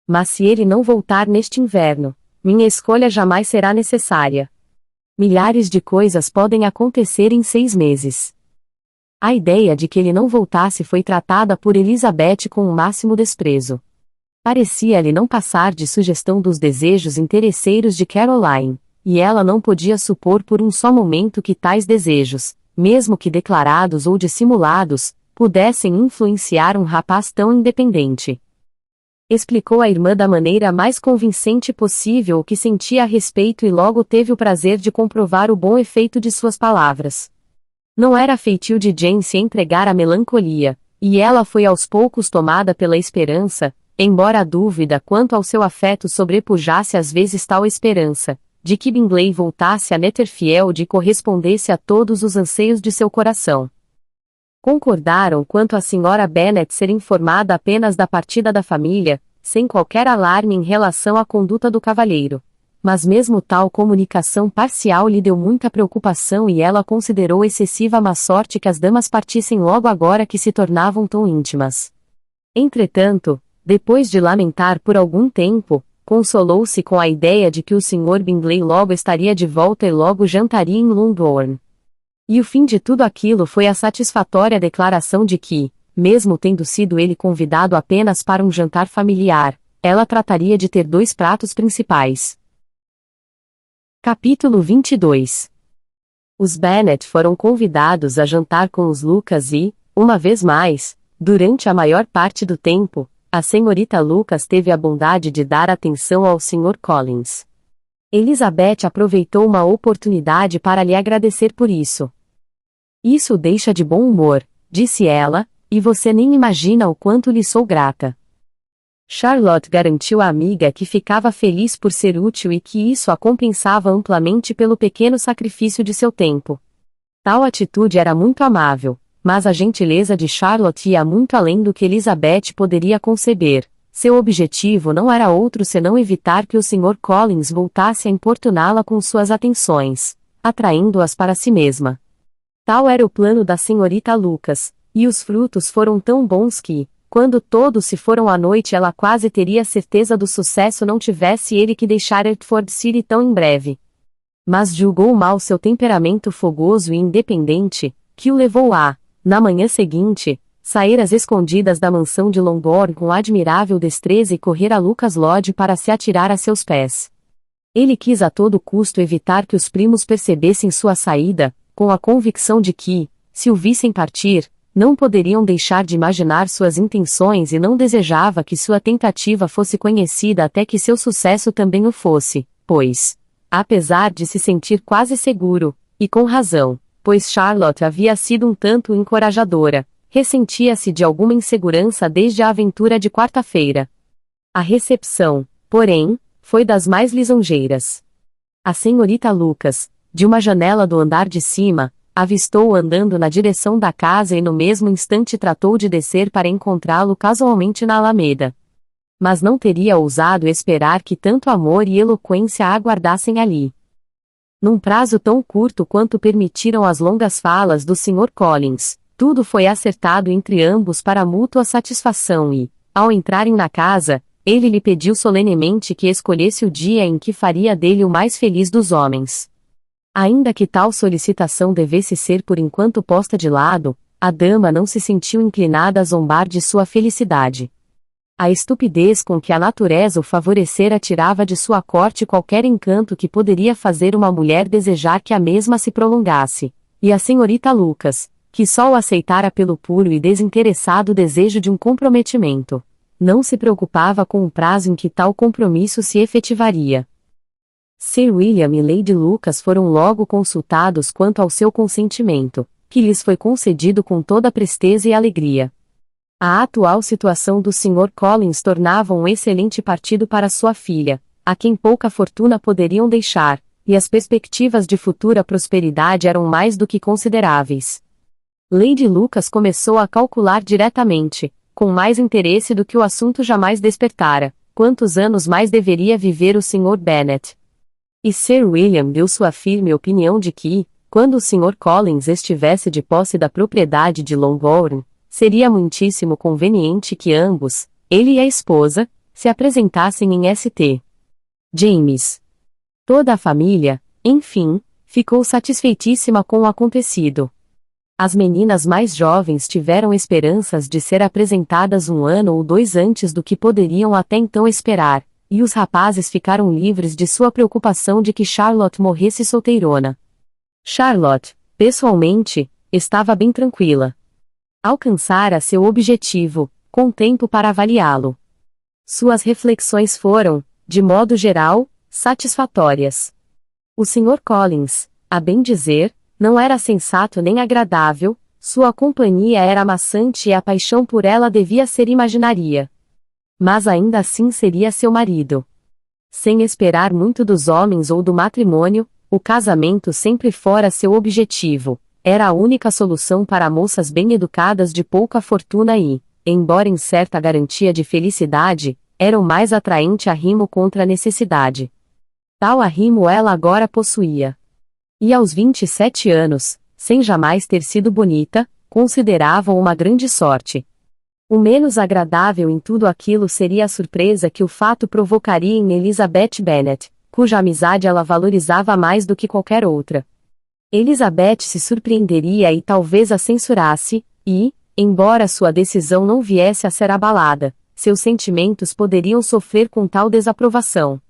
Mas se ele não voltar neste inverno, minha escolha jamais será necessária. Milhares de coisas podem acontecer em 6 meses. A ideia de que ele não voltasse foi tratada por Elizabeth com o máximo desprezo. Parecia-lhe não passar de sugestão dos desejos interesseiros de Caroline, e ela não podia supor por um só momento que tais desejos, mesmo que declarados ou dissimulados, pudessem influenciar um rapaz tão independente. Explicou à irmã da maneira mais convincente possível o que sentia a respeito e logo teve o prazer de comprovar o bom efeito de suas palavras. Não era feitio de Jane se entregar à melancolia, e ela foi aos poucos tomada pela esperança, embora a dúvida quanto ao seu afeto sobrepujasse às vezes tal esperança, de que Bingley voltasse a Netherfield e correspondesse a todos os anseios de seu coração. Concordaram quanto à Sra. Bennet ser informada apenas da partida da família, sem qualquer alarme em relação à conduta do cavalheiro. Mas mesmo tal comunicação parcial lhe deu muita preocupação e ela considerou excessiva a má sorte que as damas partissem logo agora que se tornavam tão íntimas. Entretanto, depois de lamentar por algum tempo, consolou-se com a ideia de que o Sr. Bingley logo estaria de volta e logo jantaria em Longbourn. E o fim de tudo aquilo foi a satisfatória declaração de que, mesmo tendo sido ele convidado apenas para um jantar familiar, ela trataria de ter 2 pratos principais. Capítulo 22. Os Bennet foram convidados a jantar com os Lucas e, uma vez mais, durante a maior parte do tempo, a senhorita Lucas teve a bondade de dar atenção ao Sr. Collins. Elizabeth aproveitou uma oportunidade para lhe agradecer por isso. Isso o deixa de bom humor, disse ela, e você nem imagina o quanto lhe sou grata. Charlotte garantiu à amiga que ficava feliz por ser útil e que isso a compensava amplamente pelo pequeno sacrifício de seu tempo. Tal atitude era muito amável, mas a gentileza de Charlotte ia muito além do que Elizabeth poderia conceber. Seu objetivo não era outro senão evitar que o Sr. Collins voltasse a importuná-la com suas atenções, atraindo-as para si mesma. Tal era o plano da senhorita Lucas, e os frutos foram tão bons que, quando todos se foram à noite, ela quase teria certeza do sucesso não tivesse ele que deixar Hertford City tão em breve. Mas julgou mal seu temperamento fogoso e independente, que o levou a, na manhã seguinte, sair às escondidas da mansão de Longbourn com admirável destreza e correr a Lucas Lodge para se atirar a seus pés. Ele quis a todo custo evitar que os primos percebessem sua saída, com a convicção de que, se o vissem partir, não poderiam deixar de imaginar suas intenções e não desejava que sua tentativa fosse conhecida até que seu sucesso também o fosse, pois, apesar de se sentir quase seguro, e com razão, pois Charlotte havia sido um tanto encorajadora, ressentia-se de alguma insegurança desde a aventura de quarta-feira. A recepção, porém, foi das mais lisonjeiras. A senhorita Lucas, de uma janela do andar de cima, avistou-o andando na direção da casa e no mesmo instante tratou de descer para encontrá-lo casualmente na alameda. Mas não teria ousado esperar que tanto amor e eloquência a aguardassem ali. Num prazo tão curto quanto permitiram as longas falas do Sr. Collins, tudo foi acertado entre ambos para mútua satisfação e, ao entrarem na casa, ele lhe pediu solenemente que escolhesse o dia em que faria dele o mais feliz dos homens. Ainda que tal solicitação devesse ser por enquanto posta de lado, a dama não se sentiu inclinada a zombar de sua felicidade. A estupidez com que a natureza o favorecera tirava de sua corte qualquer encanto que poderia fazer uma mulher desejar que a mesma se prolongasse, e a senhorita Lucas, que só o aceitara pelo puro e desinteressado desejo de um comprometimento, não se preocupava com o prazo em que tal compromisso se efetivaria. Sir William e Lady Lucas foram logo consultados quanto ao seu consentimento, que lhes foi concedido com toda presteza e alegria. A atual situação do Sr. Collins tornava um excelente partido para sua filha, a quem pouca fortuna poderiam deixar, e as perspectivas de futura prosperidade eram mais do que consideráveis. Lady Lucas começou a calcular diretamente, com mais interesse do que o assunto jamais despertara, quantos anos mais deveria viver o Sr. Bennet. E Sir William deu sua firme opinião de que, quando o Sr. Collins estivesse de posse da propriedade de Longbourn, seria muitíssimo conveniente que ambos, ele e a esposa, se apresentassem em St. James. Toda a família, enfim, ficou satisfeitíssima com o acontecido. As meninas mais jovens tiveram esperanças de ser apresentadas 1 ano ou 2 antes do que poderiam até então esperar, e os rapazes ficaram livres de sua preocupação de que Charlotte morresse solteirona. Charlotte, pessoalmente, estava bem tranquila. Alcançara seu objetivo, com tempo para avaliá-lo. Suas reflexões foram, de modo geral, satisfatórias. O Sr. Collins, a bem dizer, não era sensato nem agradável, sua companhia era maçante e a paixão por ela devia ser imaginaria. Mas ainda assim seria seu marido. Sem esperar muito dos homens ou do matrimônio, o casamento sempre fora seu objetivo. Era a única solução para moças bem-educadas de pouca fortuna e, embora incerta garantia de felicidade, era o mais atraente arrimo contra a necessidade. Tal arrimo ela agora possuía. E aos 27 anos, sem jamais ter sido bonita, consideravam uma grande sorte. O menos agradável em tudo aquilo seria a surpresa que o fato provocaria em Elizabeth Bennet, cuja amizade ela valorizava mais do que qualquer outra. Elizabeth se surpreenderia e talvez a censurasse, e, embora sua decisão não viesse a ser abalada, seus sentimentos poderiam sofrer com tal desaprovação.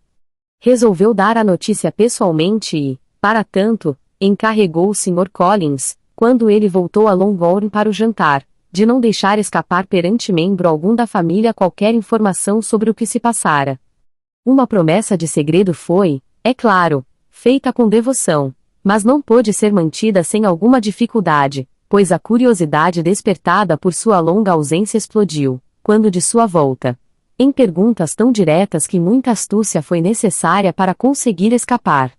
Resolveu dar a notícia pessoalmente e, para tanto, encarregou o Sr. Collins, quando ele voltou a Longbourn para o jantar, de não deixar escapar perante membro algum da família qualquer informação sobre o que se passara. Uma promessa de segredo foi, é claro, feita com devoção, mas não pôde ser mantida sem alguma dificuldade, pois a curiosidade despertada por sua longa ausência explodiu, quando de sua volta, em perguntas tão diretas que muita astúcia foi necessária para conseguir escapar.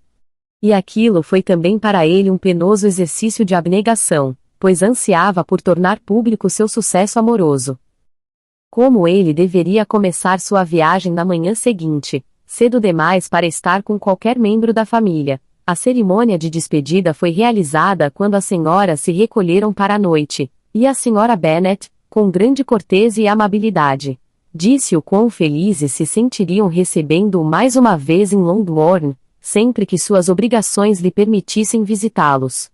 E aquilo foi também para ele um penoso exercício de abnegação, pois ansiava por tornar público seu sucesso amoroso. Como ele deveria começar sua viagem na manhã seguinte, cedo demais para estar com qualquer membro da família, a cerimônia de despedida foi realizada quando as senhoras se recolheram para a noite, e a senhora Bennet, com grande corteza e amabilidade, disse o quão felizes se sentiriam recebendo-o mais uma vez em Longbourn, sempre que suas obrigações lhe permitissem visitá-los.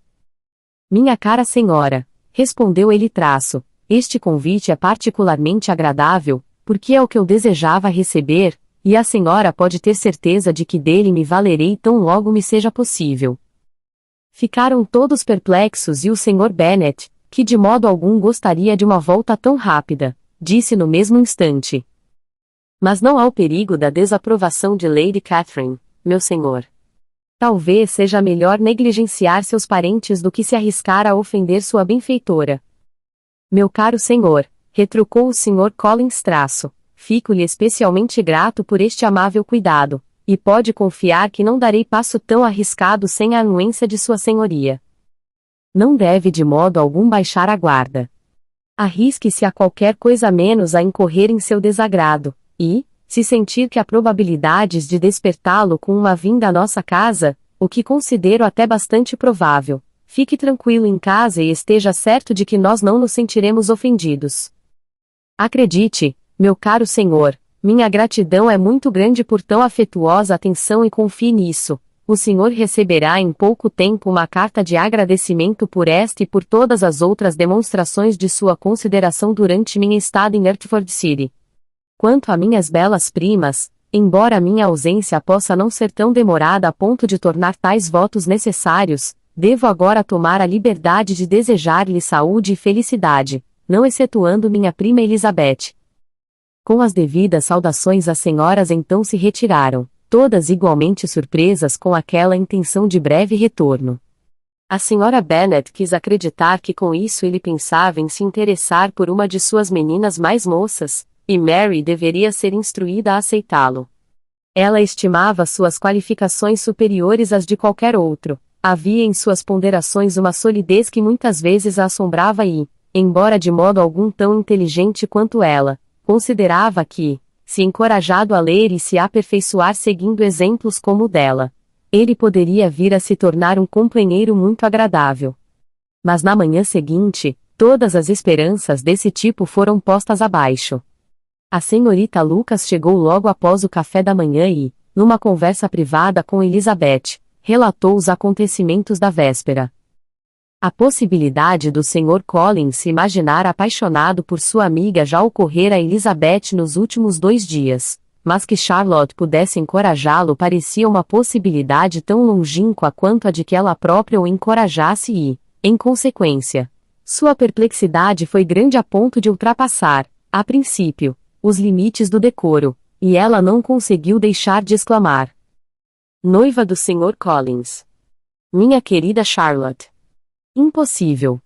Minha cara senhora, respondeu ele traço, este convite é particularmente agradável, porque é o que eu desejava receber, e a senhora pode ter certeza de que dele me valerei tão logo me seja possível. Ficaram todos perplexos e o Sr. Bennet, que de modo algum gostaria de uma volta tão rápida, disse no mesmo instante. Mas não há o perigo da desaprovação de Lady Catherine, meu senhor. Talvez seja melhor negligenciar seus parentes do que se arriscar a ofender sua benfeitora. Meu caro senhor, retrucou o Sr. Collins traço, fico-lhe especialmente grato por este amável cuidado, e pode confiar que não darei passo tão arriscado sem a anuência de sua senhoria. Não deve de modo algum baixar a guarda. Arrisque-se a qualquer coisa menos a incorrer em seu desagrado, e, se sentir que há probabilidades de despertá-lo com uma vinda à nossa casa, o que considero até bastante provável, fique tranquilo em casa e esteja certo de que nós não nos sentiremos ofendidos. Acredite, meu caro senhor, minha gratidão é muito grande por tão afetuosa atenção e confie nisso. O senhor receberá em pouco tempo uma carta de agradecimento por esta e por todas as outras demonstrações de sua consideração durante minha estada em Hertford City. Quanto a minhas belas primas, embora minha ausência possa não ser tão demorada a ponto de tornar tais votos necessários, devo agora tomar a liberdade de desejar-lhe saúde e felicidade, não excetuando minha prima Elizabeth. Com as devidas saudações as senhoras então se retiraram, todas igualmente surpresas com aquela intenção de breve retorno. A senhora Bennet quis acreditar que com isso ele pensava em se interessar por uma de suas meninas mais moças, e Mary deveria ser instruída a aceitá-lo. Ela estimava suas qualificações superiores às de qualquer outro, havia em suas ponderações uma solidez que muitas vezes a assombrava e, embora de modo algum tão inteligente quanto ela, considerava que, se encorajado a ler e se aperfeiçoar seguindo exemplos como o dela, ele poderia vir a se tornar um companheiro muito agradável. Mas na manhã seguinte, todas as esperanças desse tipo foram postas abaixo. A senhorita Lucas chegou logo após o café da manhã e, numa conversa privada com Elizabeth, relatou os acontecimentos da véspera. A possibilidade do Sr. Collins se imaginar apaixonado por sua amiga já ocorrera a Elizabeth nos últimos 2 dias, mas que Charlotte pudesse encorajá-lo parecia uma possibilidade tão longínqua quanto a de que ela própria o encorajasse e, em consequência, sua perplexidade foi grande a ponto de ultrapassar, a princípio, os limites do decoro, e ela não conseguiu deixar de exclamar. Noiva do Sr. Collins. Minha querida Charlotte. Impossível.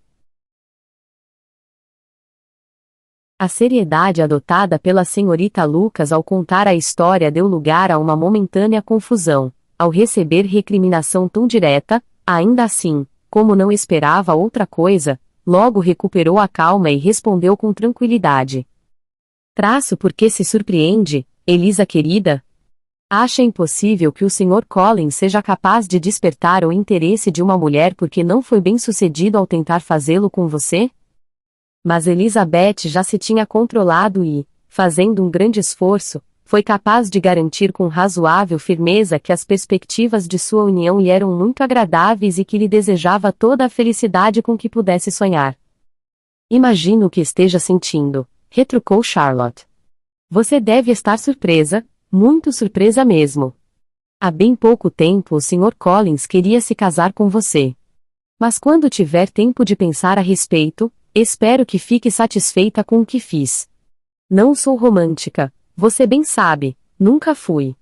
A seriedade adotada pela senhorita Lucas ao contar a história deu lugar a uma momentânea confusão. Ao receber recriminação tão direta, ainda assim, como não esperava outra coisa, logo recuperou a calma e respondeu com tranquilidade. Traço por que se surpreende, Elisa querida? Acha impossível que o Sr. Collins seja capaz de despertar o interesse de uma mulher porque não foi bem-sucedido ao tentar fazê-lo com você? Mas Elizabeth já se tinha controlado e, fazendo um grande esforço, foi capaz de garantir com razoável firmeza que as perspectivas de sua união lhe eram muito agradáveis e que lhe desejava toda a felicidade com que pudesse sonhar. Imagino o que esteja sentindo, retrucou Charlotte. Você deve estar surpresa, muito surpresa mesmo. Há bem pouco tempo o Sr. Collins queria se casar com você. Mas quando tiver tempo de pensar a respeito, espero que fique satisfeita com o que fiz. Não sou romântica, você bem sabe, nunca fui.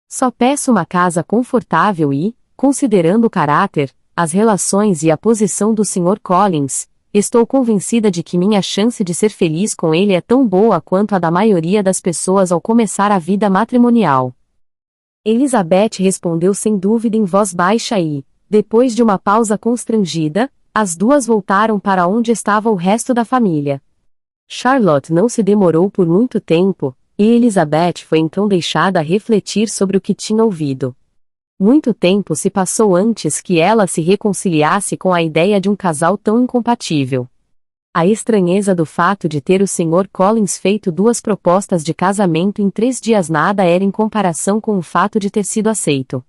Só peço uma casa confortável e, considerando o caráter, as relações e a posição do Sr. Collins, estou convencida de que minha chance de ser feliz com ele é tão boa quanto a da maioria das pessoas ao começar a vida matrimonial. Elizabeth respondeu sem dúvida em voz baixa e, depois de uma pausa constrangida, as duas voltaram para onde estava o resto da família. Charlotte não se demorou por muito tempo, e Elizabeth foi então deixada a refletir sobre o que tinha ouvido. Muito tempo se passou antes que ela se reconciliasse com a ideia de um casal tão incompatível. A estranheza do fato de ter o Sr. Collins feito 2 propostas de casamento em 3 dias nada era em comparação com o fato de ter sido aceito.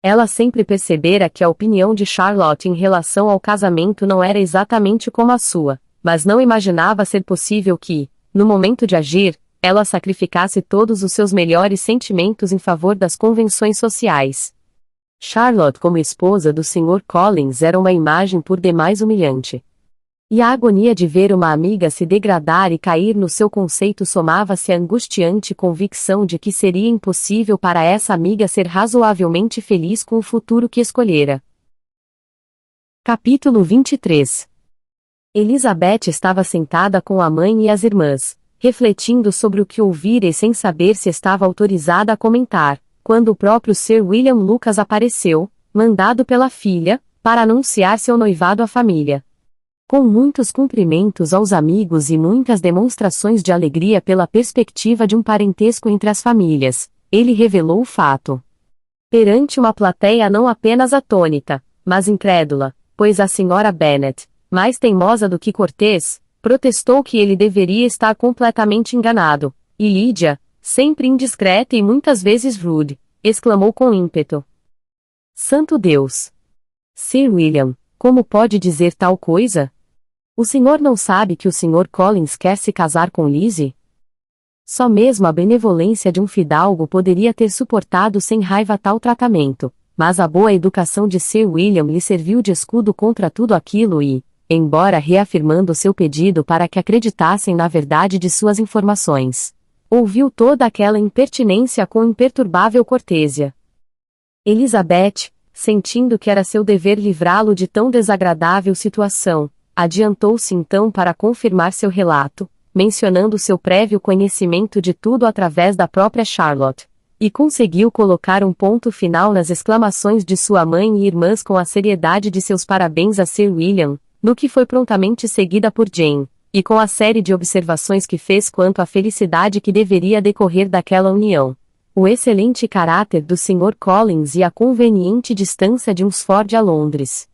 Ela sempre percebera que a opinião de Charlotte em relação ao casamento não era exatamente como a sua, mas não imaginava ser possível que, no momento de agir, ela sacrificasse todos os seus melhores sentimentos em favor das convenções sociais. Charlotte como esposa do Sr. Collins era uma imagem por demais humilhante. E a agonia de ver uma amiga se degradar e cair no seu conceito somava-se à angustiante convicção de que seria impossível para essa amiga ser razoavelmente feliz com o futuro que escolhera. Capítulo 23. Elizabeth estava sentada com a mãe e as irmãs, refletindo sobre o que ouvira e sem saber se estava autorizada a comentar, quando o próprio Sir William Lucas apareceu, mandado pela filha, para anunciar seu noivado à família. Com muitos cumprimentos aos amigos e muitas demonstrações de alegria pela perspectiva de um parentesco entre as famílias, ele revelou o fato. Perante uma plateia não apenas atônita, mas incrédula, pois a senhora Bennet, mais teimosa do que cortês, protestou que ele deveria estar completamente enganado, e Lídia, sempre indiscreta e muitas vezes rude, exclamou com ímpeto. Santo Deus! Sir William, como pode dizer tal coisa? O senhor não sabe que o Sr. Collins quer se casar com Lizzie? Só mesmo a benevolência de um fidalgo poderia ter suportado sem raiva tal tratamento, mas a boa educação de Sir William lhe serviu de escudo contra tudo aquilo e, embora reafirmando seu pedido para que acreditassem na verdade de suas informações, ouviu toda aquela impertinência com imperturbável cortesia. Elizabeth, sentindo que era seu dever livrá-lo de tão desagradável situação, adiantou-se então para confirmar seu relato, mencionando seu prévio conhecimento de tudo através da própria Charlotte, e conseguiu colocar um ponto final nas exclamações de sua mãe e irmãs com a seriedade de seus parabéns a Sir William, no que foi prontamente seguida por Jane, e com a série de observações que fez quanto à felicidade que deveria decorrer daquela união, o excelente caráter do Sr. Collins e a conveniente distância de Hunsford a Londres.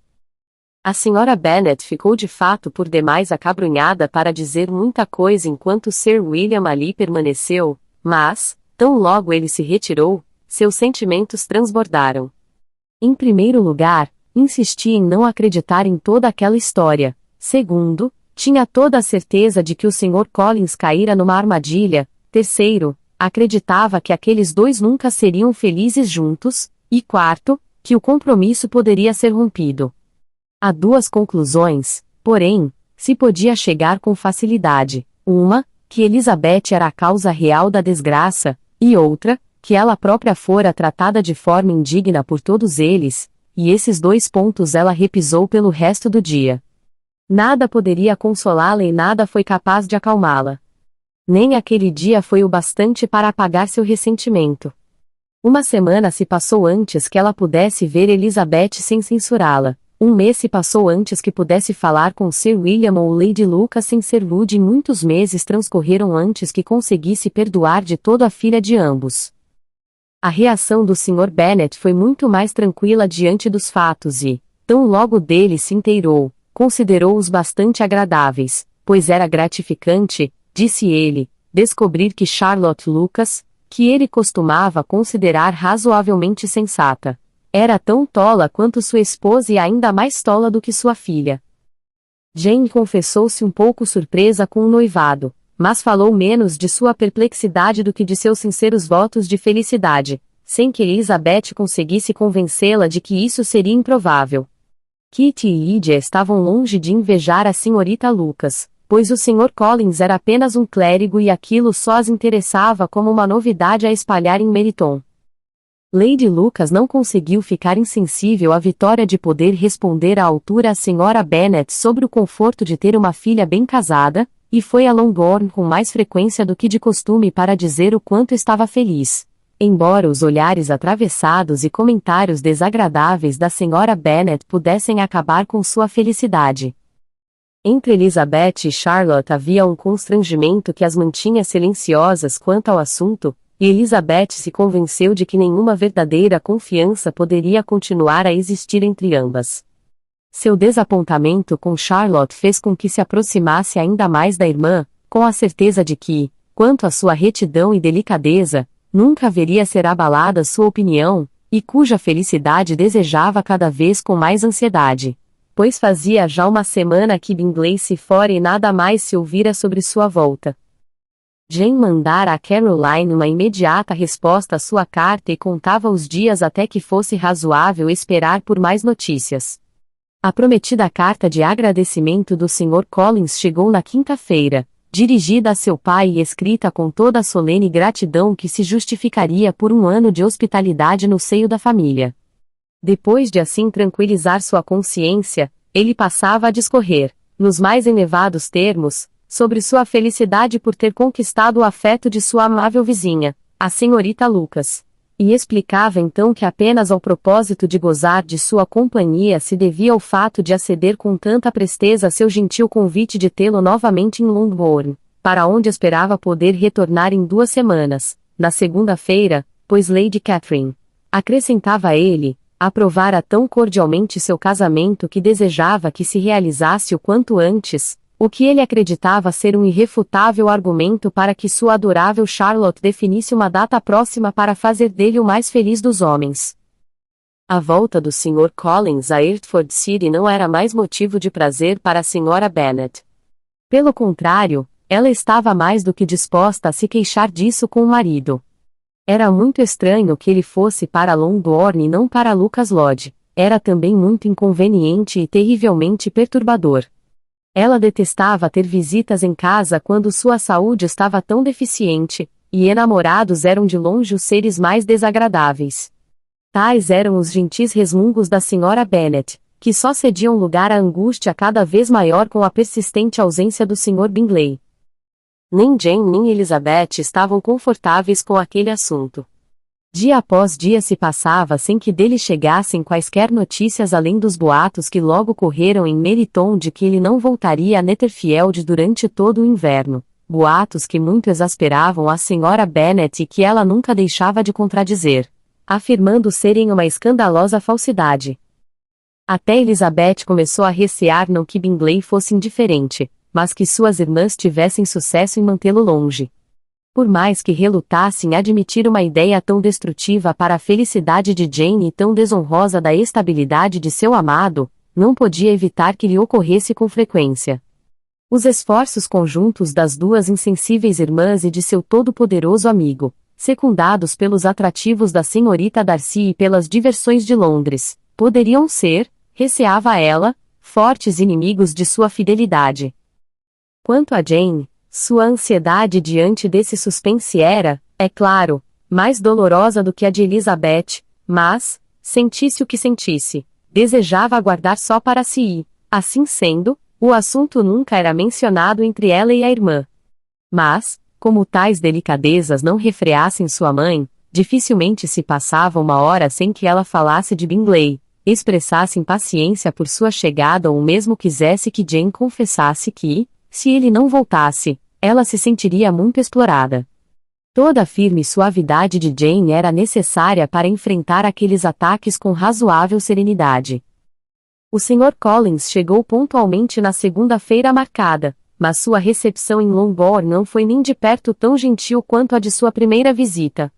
A senhora Bennet ficou de fato por demais acabrunhada para dizer muita coisa enquanto Sir William ali permaneceu, mas, tão logo ele se retirou, seus sentimentos transbordaram. Em primeiro lugar, insistia em não acreditar em toda aquela história. Segundo, tinha toda a certeza de que o Sr. Collins caíra numa armadilha. Terceiro, acreditava que aqueles 2 nunca seriam felizes juntos. E quarto, que o compromisso poderia ser rompido. A 2 conclusões, porém, se podia chegar com facilidade. Uma, que Elizabeth era a causa real da desgraça, e outra, que ela própria fora tratada de forma indigna por todos eles, e esses 2 pontos ela repisou pelo resto do dia. Nada poderia consolá-la e nada foi capaz de acalmá-la. Nem aquele dia foi o bastante para apagar seu ressentimento. Uma semana se passou antes que ela pudesse ver Elizabeth sem censurá-la. Um mês se passou antes que pudesse falar com Sir William ou Lady Lucas sem ser rude e muitos meses transcorreram antes que conseguisse perdoar de todo a filha de ambos. A reação do Sr. Bennet foi muito mais tranquila diante dos fatos e, tão logo dele se inteirou, considerou-os bastante agradáveis, pois era gratificante, disse ele, descobrir que Charlotte Lucas, que ele costumava considerar razoavelmente sensata, era tão tola quanto sua esposa e ainda mais tola do que sua filha. Jane confessou-se um pouco surpresa com o noivado, mas falou menos de sua perplexidade do que de seus sinceros votos de felicidade, sem que Elizabeth conseguisse convencê-la de que isso seria improvável. Kitty e Lydia estavam longe de invejar a senhorita Lucas, pois o Sr. Collins era apenas um clérigo e aquilo só as interessava como uma novidade a espalhar em Meryton. Lady Lucas não conseguiu ficar insensível à vitória de poder responder à altura à Sra. Bennet sobre o conforto de ter uma filha bem casada, e foi a Longbourn com mais frequência do que de costume para dizer o quanto estava feliz. Embora os olhares atravessados e comentários desagradáveis da Sra. Bennet pudessem acabar com sua felicidade. Entre Elizabeth e Charlotte havia um constrangimento que as mantinha silenciosas quanto ao assunto, e Elizabeth se convenceu de que nenhuma verdadeira confiança poderia continuar a existir entre ambas. Seu desapontamento com Charlotte fez com que se aproximasse ainda mais da irmã, com a certeza de que, quanto à sua retidão e delicadeza, nunca haveria ser abalada sua opinião, e cuja felicidade desejava cada vez com mais ansiedade, pois fazia já uma semana que Bingley se fora e nada mais se ouvira sobre sua volta. Jane mandara a Caroline uma imediata resposta à sua carta e contava os dias até que fosse razoável esperar por mais notícias. A prometida carta de agradecimento do Sr. Collins chegou na quinta-feira, dirigida a seu pai e escrita com toda a solene gratidão que se justificaria por um ano de hospitalidade no seio da família. Depois de assim tranquilizar sua consciência, ele passava a discorrer, nos mais elevados termos, sobre sua felicidade por ter conquistado o afeto de sua amável vizinha, a senhorita Lucas. E explicava então que apenas ao propósito de gozar de sua companhia se devia ao fato de aceder com tanta presteza a seu gentil convite de tê-lo novamente em Longbourn, para onde esperava poder retornar em 2 semanas, na segunda-feira, pois Lady Catherine, acrescentava ele, aprovara tão cordialmente seu casamento que desejava que se realizasse o quanto antes, o que ele acreditava ser um irrefutável argumento para que sua adorável Charlotte definisse uma data próxima para fazer dele o mais feliz dos homens. A volta do Sr. Collins a Hertford City não era mais motivo de prazer para a Sra. Bennet. Pelo contrário, ela estava mais do que disposta a se queixar disso com o marido. Era muito estranho que ele fosse para Longbourn e não para Lucas Lodge. Era também muito inconveniente e terrivelmente perturbador. Ela detestava ter visitas em casa quando sua saúde estava tão deficiente, e enamorados eram de longe os seres mais desagradáveis. Tais eram os gentis resmungos da Sra. Bennet, que só cediam lugar à angústia cada vez maior com a persistente ausência do Sr. Bingley. Nem Jane nem Elizabeth estavam confortáveis com aquele assunto. Dia após dia se passava sem que dele chegassem quaisquer notícias além dos boatos que logo correram em Meryton de que ele não voltaria a Netherfield durante todo o inverno, boatos que muito exasperavam a Sra. Bennet e que ela nunca deixava de contradizer, afirmando serem uma escandalosa falsidade. Até Elizabeth começou a recear não que Bingley fosse indiferente, mas que suas irmãs tivessem sucesso em mantê-lo longe. Por mais que relutasse em admitir uma ideia tão destrutiva para a felicidade de Jane e tão desonrosa da estabilidade de seu amado, não podia evitar que lhe ocorresse com frequência. Os esforços conjuntos das duas insensíveis irmãs e de seu todo-poderoso amigo, secundados pelos atrativos da senhorita Darcy e pelas diversões de Londres, poderiam ser, receava ela, fortes inimigos de sua fidelidade. Quanto a Jane, sua ansiedade diante desse suspense era, é claro, mais dolorosa do que a de Elizabeth, mas, sentisse o que sentisse, desejava aguardar só para si e, assim sendo, o assunto nunca era mencionado entre ela e a irmã. Mas, como tais delicadezas não refreassem sua mãe, dificilmente se passava uma hora sem que ela falasse de Bingley, expressasse impaciência por sua chegada ou mesmo quisesse que Jane confessasse que, se ele não voltasse, ela se sentiria muito explorada. Toda a firme suavidade de Jane era necessária para enfrentar aqueles ataques com razoável serenidade. O Sr. Collins chegou pontualmente na segunda-feira marcada, mas sua recepção em Longbourn não foi nem de perto tão gentil quanto a de sua primeira visita.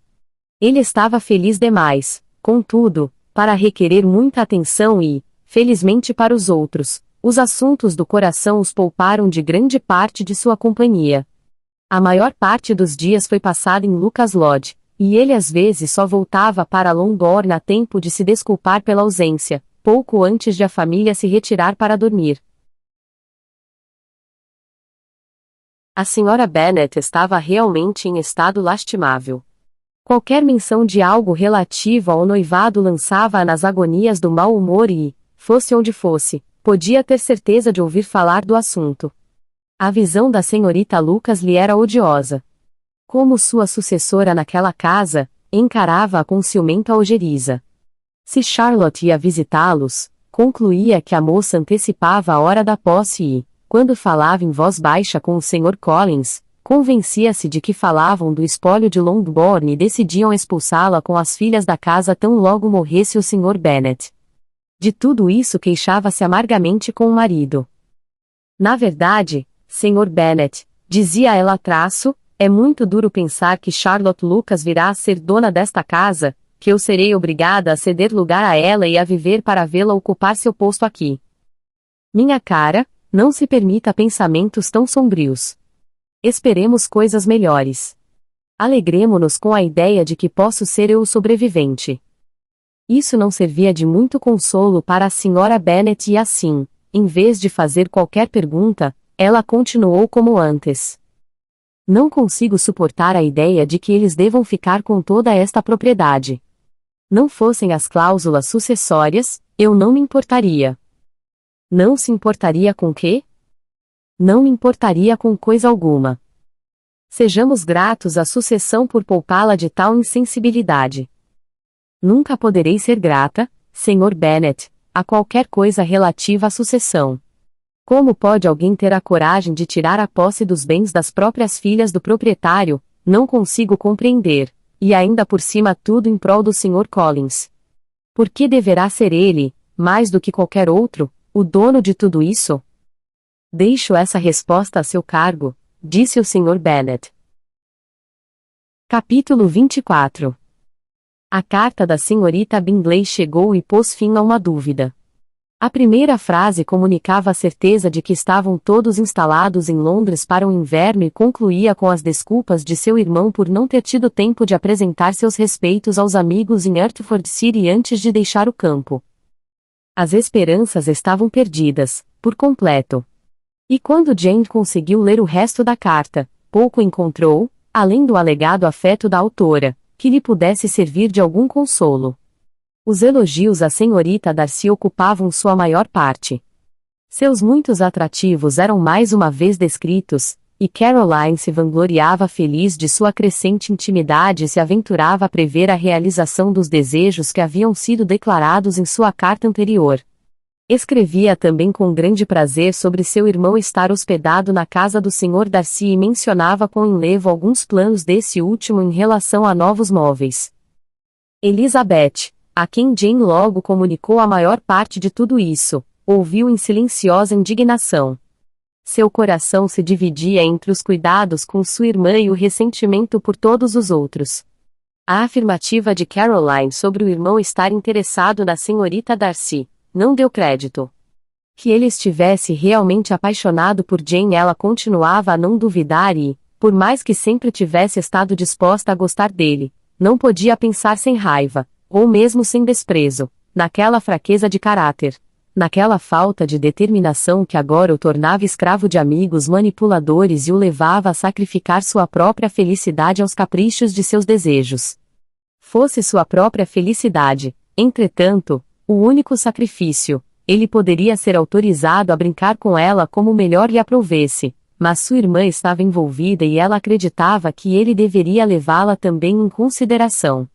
Ele estava feliz demais, contudo, para requerer muita atenção e, felizmente para os outros, os assuntos do coração os pouparam de grande parte de sua companhia. A maior parte dos dias foi passada em Lucas Lodge, e ele às vezes só voltava para Longbourn a tempo de se desculpar pela ausência, pouco antes de a família se retirar para dormir. A Sra. Bennet estava realmente em estado lastimável. Qualquer menção de algo relativo ao noivado lançava-a nas agonias do mau humor e, fosse onde fosse, podia ter certeza de ouvir falar do assunto. A visão da senhorita Lucas lhe era odiosa. Como sua sucessora naquela casa, encarava-a com ciumenta ojeriza. Se Charlotte ia visitá-los, concluía que a moça antecipava a hora da posse e, quando falava em voz baixa com o Sr. Collins, convencia-se de que falavam do espólio de Longbourn e decidiam expulsá-la com as filhas da casa tão logo morresse o Sr. Bennet. De tudo isso queixava-se amargamente com o marido. Na verdade, Sr. Bennet, dizia ela é muito duro pensar que Charlotte Lucas virá a ser dona desta casa, que eu serei obrigada a ceder lugar a ela e a viver para vê-la ocupar seu posto aqui. Minha cara, não se permita pensamentos tão sombrios. Esperemos coisas melhores. Alegremo-nos com a ideia de que posso ser eu o sobrevivente. Isso não servia de muito consolo para a Sra. Bennet e assim, em vez de fazer qualquer pergunta, ela continuou como antes. Não consigo suportar a ideia de que eles devam ficar com toda esta propriedade. Não fossem as cláusulas sucessórias, eu não me importaria. Não se importaria com quê? Não me importaria com coisa alguma. Sejamos gratos à sucessão por poupá-la de tal insensibilidade. Nunca poderei ser grata, Sr. Bennet, a qualquer coisa relativa à sucessão. Como pode alguém ter a coragem de tirar a posse dos bens das próprias filhas do proprietário? Não consigo compreender, e ainda por cima tudo em prol do Sr. Collins. Por que deverá ser ele, mais do que qualquer outro, o dono de tudo isso? Deixo essa resposta a seu cargo, disse o Sr. Bennet. Capítulo 24. A carta da senhorita Bingley chegou e pôs fim a uma dúvida. A primeira frase comunicava a certeza de que estavam todos instalados em Londres para o inverno e concluía com as desculpas de seu irmão por não ter tido tempo de apresentar seus respeitos aos amigos em Hertfordshire antes de deixar o campo. As esperanças estavam perdidas, por completo. E quando Jane conseguiu ler o resto da carta, pouco encontrou, além do alegado afeto da autora, que lhe pudesse servir de algum consolo. Os elogios à senhorita Darcy ocupavam sua maior parte. Seus muitos atrativos eram mais uma vez descritos, e Caroline se vangloriava feliz de sua crescente intimidade e se aventurava a prever a realização dos desejos que haviam sido declarados em sua carta anterior. Escrevia também com grande prazer sobre seu irmão estar hospedado na casa do Sr. Darcy e mencionava com enlevo alguns planos desse último em relação a novos móveis. Elizabeth, a quem Jane logo comunicou a maior parte de tudo isso, ouviu em silenciosa indignação. Seu coração se dividia entre os cuidados com sua irmã e o ressentimento por todos os outros. A afirmativa de Caroline sobre o irmão estar interessado na senhorita Darcy não deu crédito. Que ele estivesse realmente apaixonado por Jane ela continuava a não duvidar e, por mais que sempre tivesse estado disposta a gostar dele, não podia pensar sem raiva, ou mesmo sem desprezo, naquela fraqueza de caráter, naquela falta de determinação que agora o tornava escravo de amigos manipuladores e o levava a sacrificar sua própria felicidade aos caprichos de seus desejos. Fosse sua própria felicidade, entretanto, o único sacrifício, ele poderia ser autorizado a brincar com ela como melhor lhe aprovesse, mas sua irmã estava envolvida e ela acreditava que ele deveria levá-la também em consideração.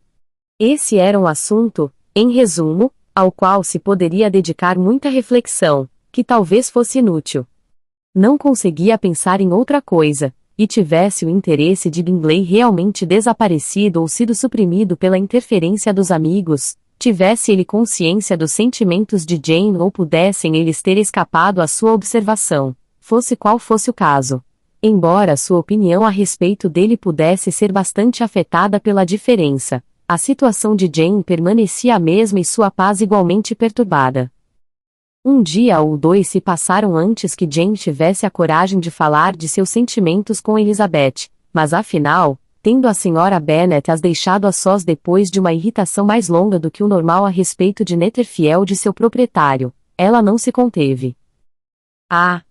Esse era um assunto, em resumo, ao qual se poderia dedicar muita reflexão, que talvez fosse inútil. Não conseguia pensar em outra coisa, e tivesse o interesse de Bingley realmente desaparecido ou sido suprimido pela interferência dos amigos, tivesse ele consciência dos sentimentos de Jane ou pudessem eles ter escapado à sua observação, fosse qual fosse o caso. Embora sua opinião a respeito dele pudesse ser bastante afetada pela diferença, a situação de Jane permanecia a mesma e sua paz igualmente perturbada. Um dia ou dois se passaram antes que Jane tivesse a coragem de falar de seus sentimentos com Elizabeth, mas afinal, tendo a senhora Bennet as deixado a sós depois de uma irritação mais longa do que o normal a respeito de Netherfield de seu proprietário, ela não se conteve. Ah!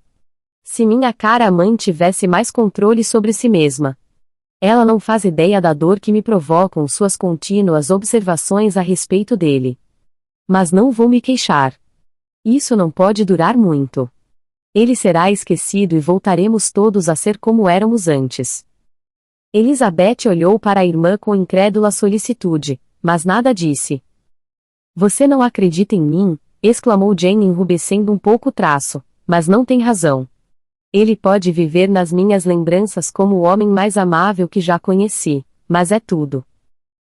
Se minha cara mãe tivesse mais controle sobre si mesma! Ela não faz ideia da dor que me provocam suas contínuas observações a respeito dele. Mas não vou me queixar. Isso não pode durar muito. Ele será esquecido e voltaremos todos a ser como éramos antes. Elizabeth olhou para a irmã com incrédula solicitude, mas nada disse. Você não acredita em mim? Exclamou Jane enrubescendo um pouco o traço, mas não tem razão. Ele pode viver nas minhas lembranças como o homem mais amável que já conheci, mas é tudo.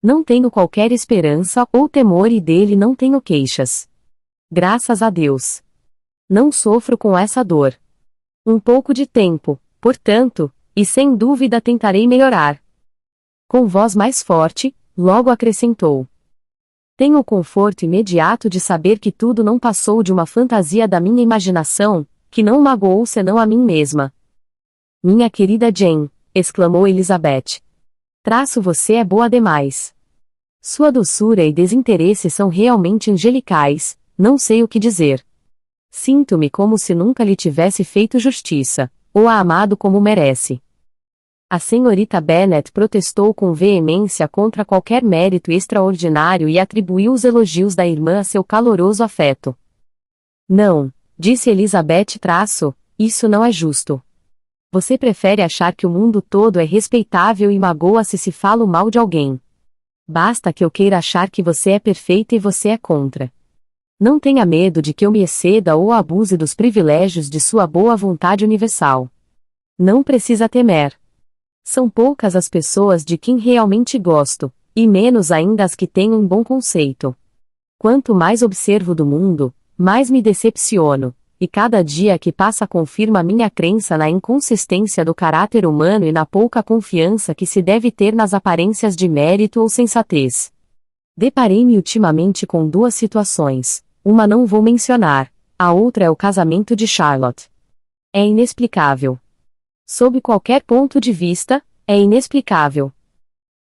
Não tenho qualquer esperança ou temor e dele não tenho queixas. Graças a Deus. Não sofro com essa dor. Um pouco de tempo, portanto, e sem dúvida tentarei melhorar. Com voz mais forte, logo acrescentou. Tenho o conforto imediato de saber que tudo não passou de uma fantasia da minha imaginação, que não magoou senão a mim mesma. Minha querida Jane, exclamou Elizabeth. Traço você é boa demais. Sua doçura e desinteresse são realmente angelicais. Não sei o que dizer. Sinto-me como se nunca lhe tivesse feito justiça, ou a amado como merece. A senhorita Bennet protestou com veemência contra qualquer mérito extraordinário e atribuiu os elogios da irmã a seu caloroso afeto. Não, disse Elizabeth isso não é justo. Você prefere achar que o mundo todo é respeitável e magoa-se se falo mal de alguém. Basta que eu queira achar que você é perfeita e você é contra. Não tenha medo de que eu me exceda ou abuse dos privilégios de sua boa vontade universal. Não precisa temer. São poucas as pessoas de quem realmente gosto, e menos ainda as que tenho um bom conceito. Quanto mais observo do mundo, mais me decepciono, e cada dia que passa confirma minha crença na inconsistência do caráter humano e na pouca confiança que se deve ter nas aparências de mérito ou sensatez. Deparei-me ultimamente com duas situações. Uma não vou mencionar, a outra é o casamento de Charlotte. É inexplicável. Sob qualquer ponto de vista, é inexplicável.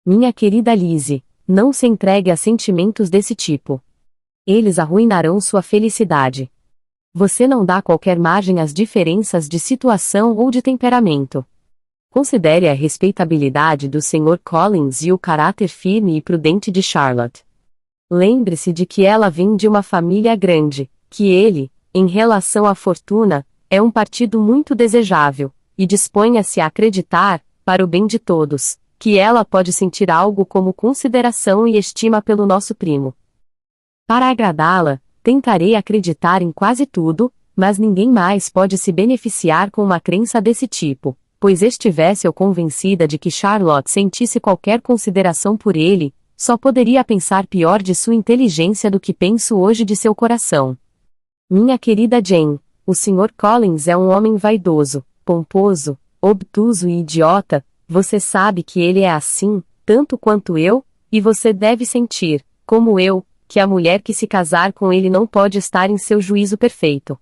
Minha querida Lizzie, não se entregue a sentimentos desse tipo. Eles arruinarão sua felicidade. Você não dá qualquer margem às diferenças de situação ou de temperamento. Considere a respeitabilidade do Sr. Collins e o caráter firme e prudente de Charlotte. Lembre-se de que ela vem de uma família grande, que ele, em relação à fortuna, é um partido muito desejável, e disponha-se a acreditar, para o bem de todos, que ela pode sentir algo como consideração e estima pelo nosso primo. Para agradá-la, tentarei acreditar em quase tudo, mas ninguém mais pode se beneficiar com uma crença desse tipo, pois estivesse eu convencida de que Charlotte sentisse qualquer consideração por ele, só poderia pensar pior de sua inteligência do que penso hoje de seu coração. Minha querida Jane, o Sr. Collins é um homem vaidoso, pomposo, obtuso e idiota, você sabe que ele é assim, tanto quanto eu, e você deve sentir, como eu, que a mulher que se casar com ele não pode estar em seu juízo perfeito.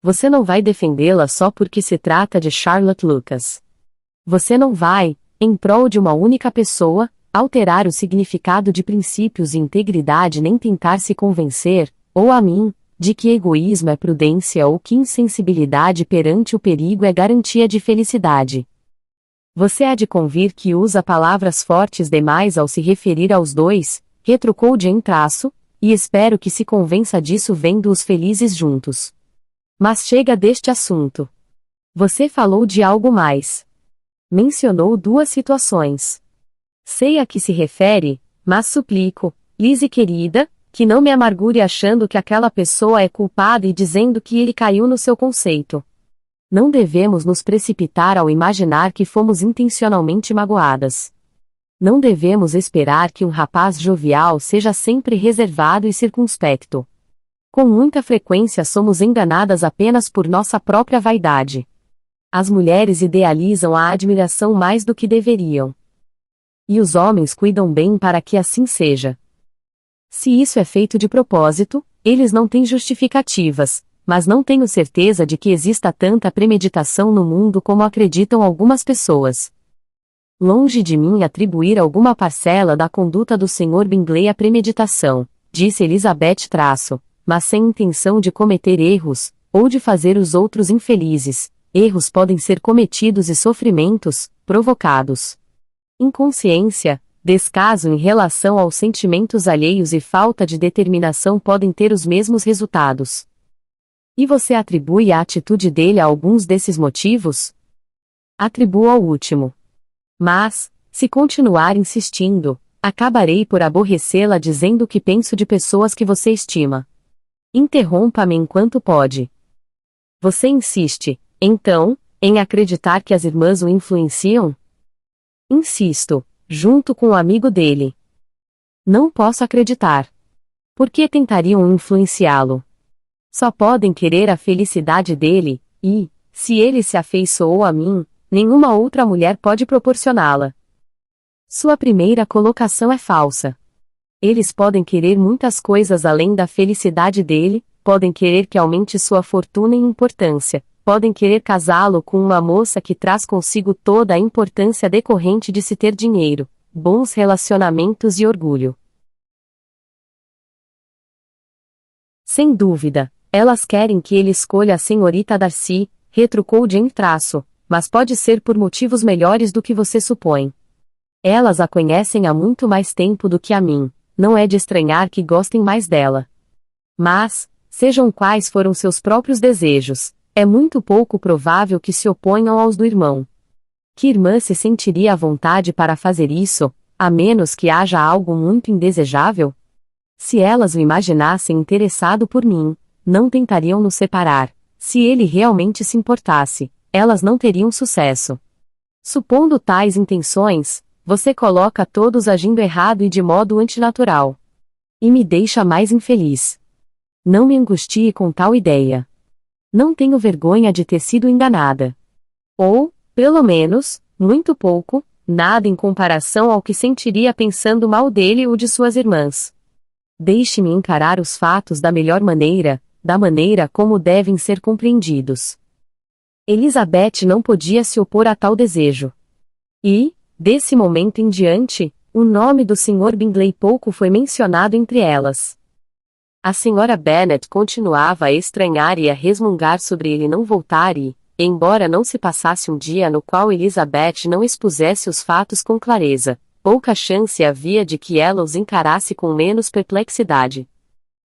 Você não vai defendê-la só porque se trata de Charlotte Lucas. Você não vai, em prol de uma única pessoa, alterar o significado de princípios e integridade nem tentar se convencer, ou a mim, de que egoísmo é prudência ou que insensibilidade perante o perigo é garantia de felicidade. Você há de convir que usa palavras fortes demais ao se referir aos dois, retrucou Jane e espero que se convença disso vendo-os felizes juntos. Mas chega deste assunto. Você falou de algo mais. Mencionou duas situações. Sei a que se refere, mas suplico, Lizzie querida, que não me amargure achando que aquela pessoa é culpada e dizendo que ele caiu no seu conceito. Não devemos nos precipitar ao imaginar que fomos intencionalmente magoadas. Não devemos esperar que um rapaz jovial seja sempre reservado e circunspecto. Com muita frequência somos enganadas apenas por nossa própria vaidade. As mulheres idealizam a admiração mais do que deveriam. E os homens cuidam bem para que assim seja. Se isso é feito de propósito, eles não têm justificativas, mas não tenho certeza de que exista tanta premeditação no mundo como acreditam algumas pessoas. Longe de mim atribuir alguma parcela da conduta do Sr. Bingley à premeditação, disse Elizabeth mas sem intenção de cometer erros, ou de fazer os outros infelizes. Erros podem ser cometidos e sofrimentos, provocados. Inconsciência, descaso em relação aos sentimentos alheios e falta de determinação podem ter os mesmos resultados. E você atribui a atitude dele a alguns desses motivos? Atribuo ao último. Mas, se continuar insistindo, acabarei por aborrecê-la dizendo o que penso de pessoas que você estima. Interrompa-me enquanto pode. Você insiste, então, em acreditar que as irmãs o influenciam? Insisto, junto com o amigo dele. Não posso acreditar. Por que tentariam influenciá-lo? Só podem querer a felicidade dele, e, se ele se afeiçoou a mim, nenhuma outra mulher pode proporcioná-la. Sua primeira colocação é falsa. Eles podem querer muitas coisas além da felicidade dele, podem querer que aumente sua fortuna e importância, podem querer casá-lo com uma moça que traz consigo toda a importância decorrente de se ter dinheiro, bons relacionamentos e orgulho. Sem dúvida, elas querem que ele escolha a senhorita Darcy, retrucou Jane mas pode ser por motivos melhores do que você supõe. Elas a conhecem há muito mais tempo do que a mim, não é de estranhar que gostem mais dela. Mas, sejam quais foram seus próprios desejos, é muito pouco provável que se oponham aos do irmão. Que irmã se sentiria à vontade para fazer isso, a menos que haja algo muito indesejável? Se elas o imaginassem interessado por mim, não tentariam nos separar. Se ele realmente se importasse, elas não teriam sucesso. Supondo tais intenções, você coloca todos agindo errado e de modo antinatural. E me deixa mais infeliz. Não me angustie com tal ideia. Não tenho vergonha de ter sido enganada. Ou, pelo menos, muito pouco, nada em comparação ao que sentiria pensando mal dele ou de suas irmãs. Deixe-me encarar os fatos da melhor maneira, da maneira como devem ser compreendidos. Elizabeth não podia se opor a tal desejo. E, desse momento em diante, o nome do Sr. Bingley pouco foi mencionado entre elas. A Sra. Bennet continuava a estranhar e a resmungar sobre ele não voltar e, embora não se passasse um dia no qual Elizabeth não expusesse os fatos com clareza, pouca chance havia de que ela os encarasse com menos perplexidade.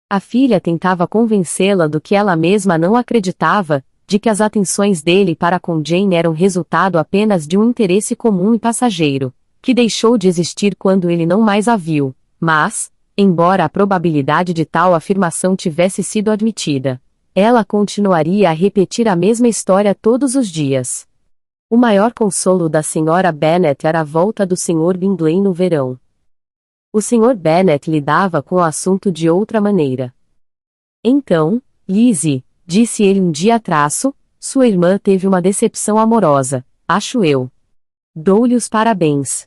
A filha tentava convencê-la do que ela mesma não acreditava, de que as atenções dele para com Jane eram resultado apenas de um interesse comum e passageiro, que deixou de existir quando ele não mais a viu, mas, embora a probabilidade de tal afirmação tivesse sido admitida, ela continuaria a repetir a mesma história todos os dias. O maior consolo da Sra. Bennet era a volta do Sr. Bingley no verão. O Sr. Bennet lidava com o assunto de outra maneira. Então, Lizzie, disse ele um dia sua irmã teve uma decepção amorosa, acho eu. Dou-lhe os parabéns.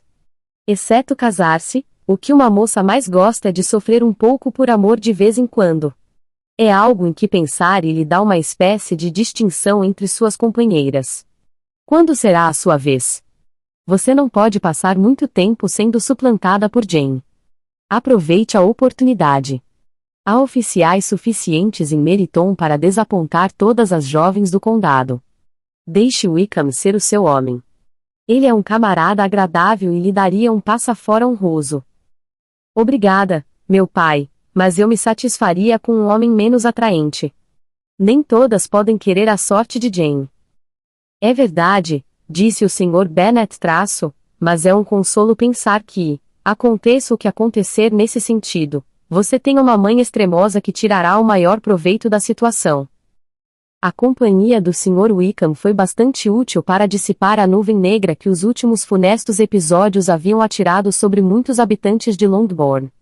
Exceto casar-se, o que uma moça mais gosta é de sofrer um pouco por amor de vez em quando. É algo em que pensar e lhe dá uma espécie de distinção entre suas companheiras. Quando será a sua vez? Você não pode passar muito tempo sendo suplantada por Jane. Aproveite a oportunidade. Há oficiais suficientes em Meryton para desapontar todas as jovens do condado. Deixe Wickham ser o seu homem. Ele é um camarada agradável e lhe daria um passa-fora honroso. Obrigada, meu pai, mas eu me satisfaria com um homem menos atraente. Nem todas podem querer a sorte de Jane. É verdade, disse o Sr. Bennet mas é um consolo pensar que, aconteça o que acontecer nesse sentido, você tem uma mãe extremosa que tirará o maior proveito da situação. A companhia do Sr. Wickham foi bastante útil para dissipar a nuvem negra que os últimos funestos episódios haviam atirado sobre muitos habitantes de Longbourn.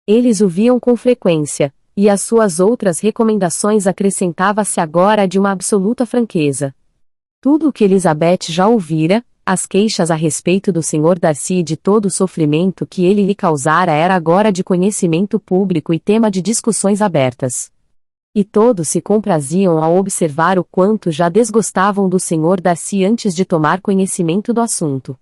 Eles o viam com frequência, e às suas outras recomendações acrescentava-se agora a de uma absoluta franqueza. Tudo o que Elizabeth já ouvira, as queixas a respeito do Sr. Darcy e de todo o sofrimento que ele lhe causara era agora de conhecimento público e tema de discussões abertas. E todos se compraziam ao observar o quanto já desgostavam do Sr. Darcy antes de tomar conhecimento do assunto.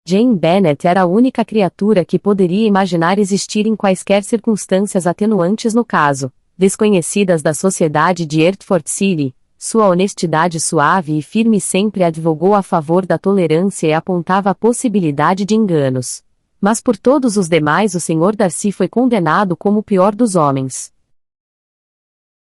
Jane Bennet era a única criatura que poderia imaginar existir em quaisquer circunstâncias atenuantes no caso, desconhecidas da sociedade de Hertford City. Sua honestidade suave e firme sempre advogou a favor da tolerância e apontava a possibilidade de enganos. Mas por todos os demais o Sr. Darcy foi condenado como o pior dos homens.